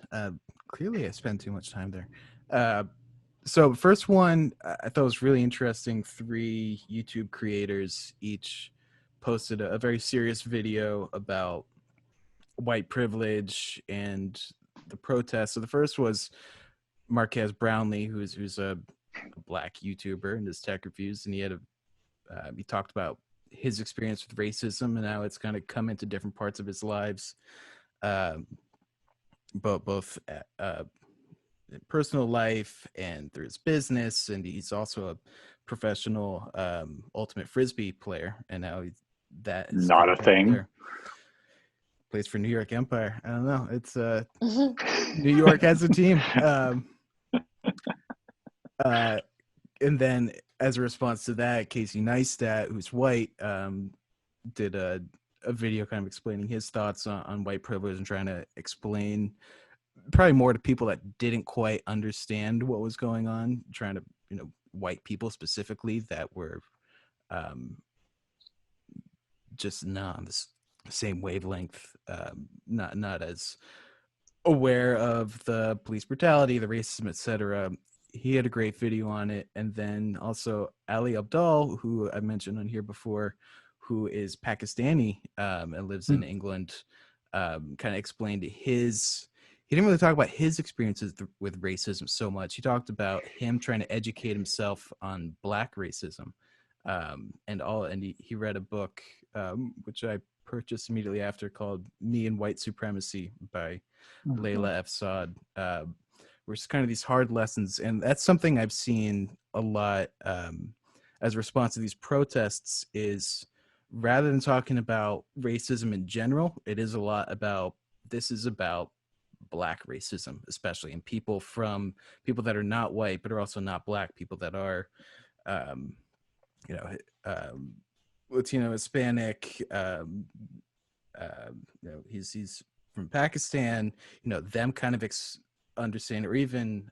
Clearly, I spent too much time there. So first one, I thought was really interesting. 3 YouTube creators each posted a very serious video about white privilege and the protests. So the first was Marquez Brownlee, who's a Black YouTuber and does tech reviews, and he talked about his experience with racism and how it's kind of come into different parts of his lives, both personal life and through his business. And he's also a professional ultimate frisbee player, and how that is not a thing there. Plays for New York Empire. I don't know, it's New York has a team. And then as a response to that, Casey Neistat, who's white, did a video kind of explaining his thoughts on white privilege and trying to explain probably more to people that didn't quite understand what was going on, trying to, white people specifically that were just not on the same wavelength, not as aware of the police brutality, the racism, etc. He had a great video on it. And then also Ali Abdal, who I mentioned on here before, who is Pakistani and lives in England, kind of explained he didn't really talk about his experiences with racism so much. He talked about him trying to educate himself on Black racism, and he read a book which I purchased immediately after, called Me and White Supremacy by Layla F. Saad, where it's kind of these hard lessons. And that's something I've seen a lot as a response to these protests, is rather than talking about racism in general, it is a lot about, this is about Black racism, especially, and people that are not white, but are also not Black, people that are, Latino, Hispanic, he's from Pakistan, them kind of understand, or even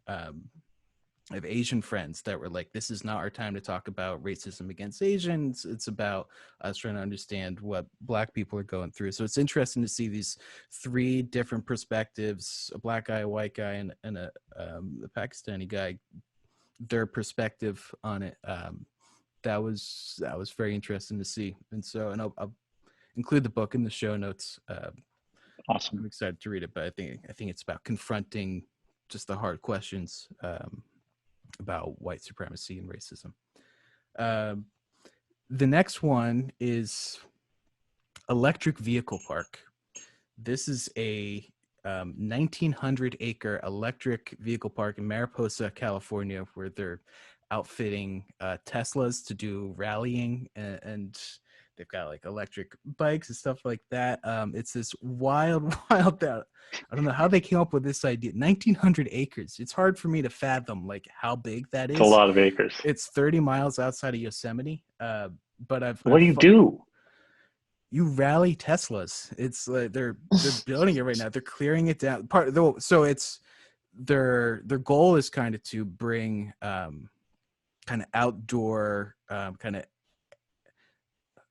I have Asian friends that were like, this is not our time to talk about racism against Asians. It's about us trying to understand what Black people are going through. So it's interesting to see these three different perspectives, a Black guy, a white guy, and a Pakistani guy, their perspective on it. That was very interesting to see. And I'll include the book in the show notes. Awesome. I'm excited to read it, but I think it's about confronting just the hard questions about white supremacy and racism. The next one is electric vehicle park. This is a 1,900 acre electric vehicle park in Mariposa, California, where they're outfitting Teslas to do rallying, and they've got like electric bikes and stuff like that. It's this wild that I don't know how they came up with this idea. 1,900 acres. It's hard for me to fathom like how big that is. It's a lot of acres. It's 30 miles outside of Yosemite. But what do you do? You rally Teslas. It's like they're building it right now. They're clearing it down. So it's their goal is kind of to bring kind of outdoor kind of,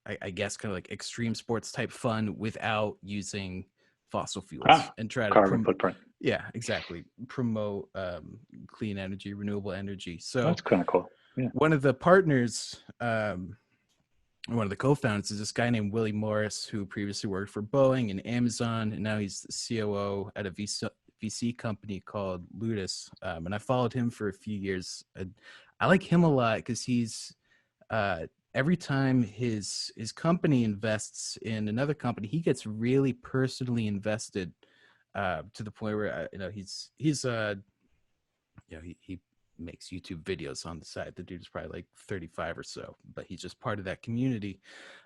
I guess, kind of like extreme sports type fun without using fossil fuels, and try to carbon footprint. Yeah, exactly. Promote clean energy, renewable energy. So that's kind of cool. Yeah. One of the partners, one of the co-founders, is this guy named Willie Morris, who previously worked for Boeing and Amazon, and now he's the COO at a VC company called Ludus. And I followed him for a few years. I like him a lot because he's every time his company invests in another company, he gets really personally invested to the point where he makes YouTube videos on the side. The dude's probably like 35 or so, but he's just part of that community.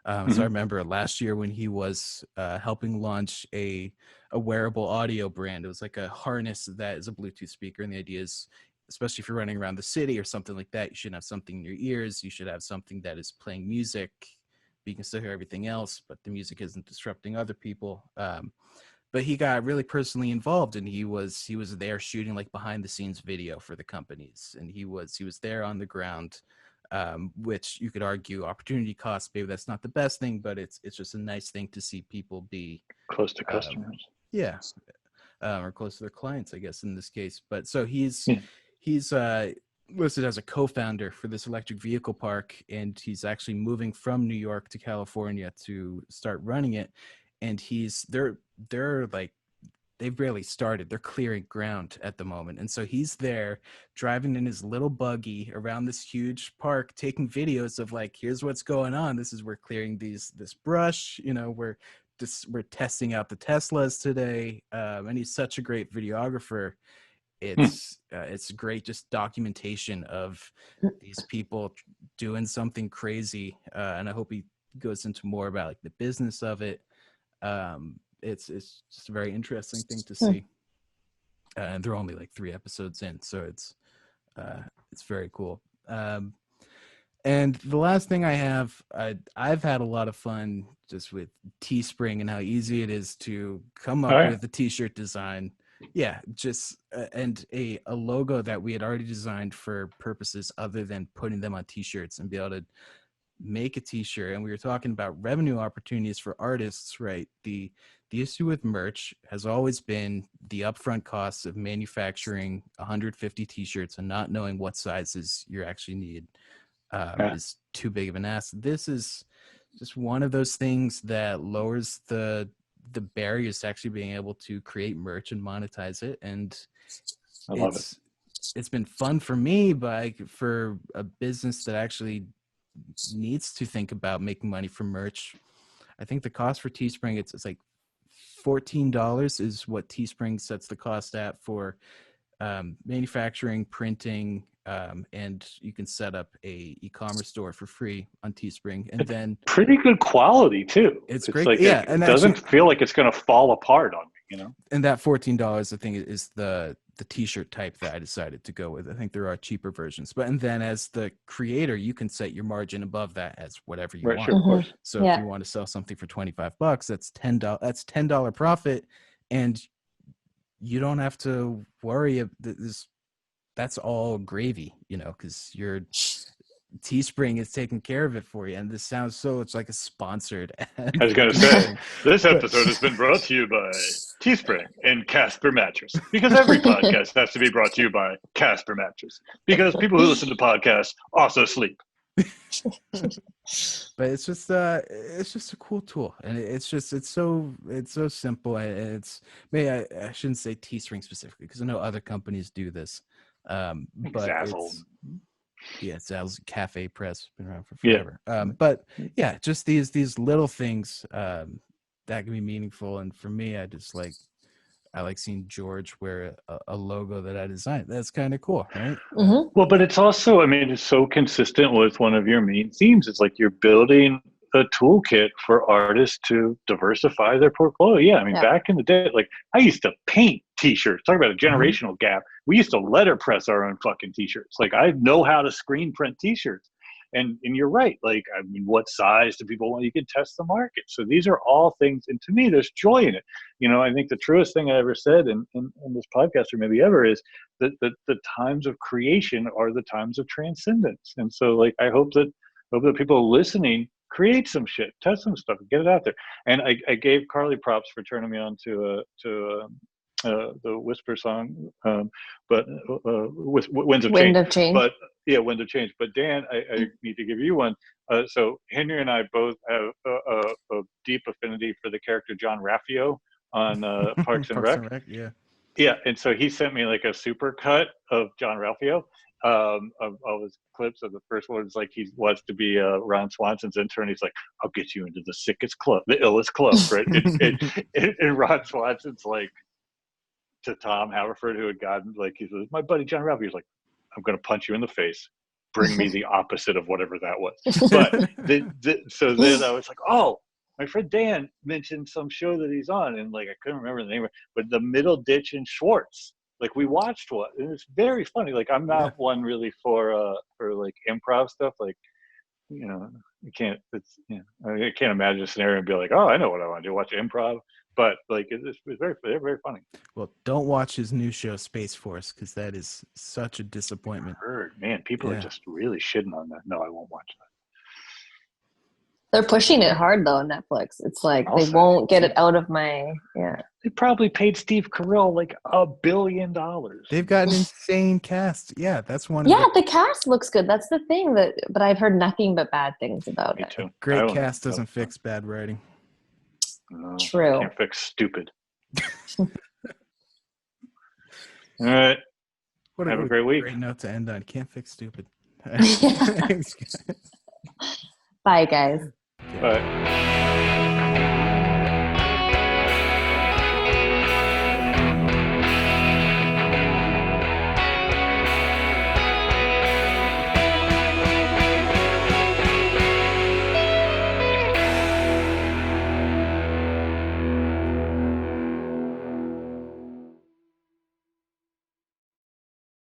So I remember last year when he was helping launch a wearable audio brand. It was like a harness that is a Bluetooth speaker, and the idea is, especially if you're running around the city or something like that, you should have something in your ears. You should have something that is playing music, but you can still hear everything else, but the music isn't disrupting other people. But he got really personally involved, and he was there shooting like behind the scenes video for the companies, and he was there on the ground, which you could argue opportunity cost. Maybe that's not the best thing, but it's just a nice thing to see people be close to customers. Or close to their clients, I guess, in this case. But so he's listed as a co-founder for this electric vehicle park, and he's actually moving from New York to California to start running it. And they're like, they've barely started. They're clearing ground at the moment. And so he's there driving in his little buggy around this huge park, taking videos of like, here's what's going on. We're clearing this brush, we're testing out the Teslas today. And he's such a great videographer. It's great, just documentation of these people doing something crazy. And I hope he goes into more about like the business of it. It's just a very interesting thing to see. And they're only like 3 episodes in, so it's very cool. And the last thing I have, I've had a lot of fun just with Teespring and how easy it is to come up with a t-shirt design. Yeah, just and a logo that we had already designed for purposes other than putting them on t-shirts and be able to make a t-shirt. And we were talking about revenue opportunities for artists, right? The issue with merch has always been the upfront costs of manufacturing 150 t-shirts and not knowing what sizes you actually need is too big of an ask. This is just one of those things that lowers the barriers to actually being able to create merch and monetize it. And I love it. it's been fun for me, but for a business that actually needs to think about making money from merch, I think the cost for Teespring, it's like $14 is what Teespring sets the cost at for manufacturing, printing, and you can set up a e-commerce store for free on Teespring. And then pretty good quality too. It's great. Like yeah, it doesn't feel like it's going to fall apart on me, you know. And that $14, I think, is the t-shirt type that I decided to go with. I think there are cheaper versions, but and then as the creator, you can set your margin above that as whatever you want. Sure, of course. So if you want to sell something for $25, that's $10. That's $10 profit, and you don't have to worry. That's all gravy, you know, because your Teespring is taking care of it for you. And this sounds so, it's like a sponsored ad. I was going to say, this episode has been brought to you by Teespring and Casper Mattress, because every podcast has to be brought to you by Casper Mattress, because people who listen to podcasts also sleep. But it's just a cool tool, and it's so simple, and it's maybe I shouldn't say Teespring specifically because I know other companies do this, but Zazzle Cafe Press, been around for forever. But yeah, just these little things that can be meaningful. And for me, I like seeing George wear a logo that I designed. That's kind of cool, right? Mm-hmm. Well, but it's also, I mean, it's so consistent with one of your main themes. It's like you're building a toolkit for artists to diversify their portfolio. Yeah, I mean, back in the day, like I used to paint t-shirts. Talk about a generational gap. We used to letterpress our own fucking t-shirts. Like I know how to screen print t-shirts. And you're right. Like, I mean, what size do people want? You can test the market. So these are all things. And to me, there's joy in it. You know, I think the truest thing I ever said in this podcast, or maybe ever, is that the times of creation are the times of transcendence. And so, like, I hope that people listening create some shit, test some stuff, get it out there. And I gave Carly props for turning me on to the Whisper song, but with Winds of Change. But yeah, Wind of Change. But Dan, I need to give you one. So Henry and I both have a deep affinity for the character John Raffio on Parks and Rec. Yeah, and so he sent me like a super cut of John Raffio. Of all his clips. Of the first one is like he wants to be Ron Swanson's intern. He's like, I'll get you into the sickest club, the illest club, right? and Ron Swanson's like, to Tom Haverford, who had gotten, like, he was my buddy John Raffio. He's like, I'm going to punch you in the face. Bring me the opposite of whatever that was. But so then I was like, oh, my friend Dan mentioned some show that he's on, and like I couldn't remember the name, but the Middle Ditch and Schwartz. Like we watched one, and it's very funny. Like I'm not one really for like improv stuff. Like, you know, I can't imagine a scenario and be like, oh, I know what I want to do, watch improv. But like it's very, very funny. Well, don't watch his new show Space Force, because that is such a disappointment. Man, people are just really shitting on that. No, I won't watch that. They're pushing it hard though on Netflix. It's like they won't get it out of my They probably paid Steve Carell like $1 billion. They've got an insane cast. Yeah, that's one. The cast looks good. That's the thing but I've heard nothing but bad things about it. Too. Great cast doesn't fix bad writing. No, true. Can't fix stupid. All right. Have a great week. Great note to end on. Can't fix stupid. Bye, guys. Bye.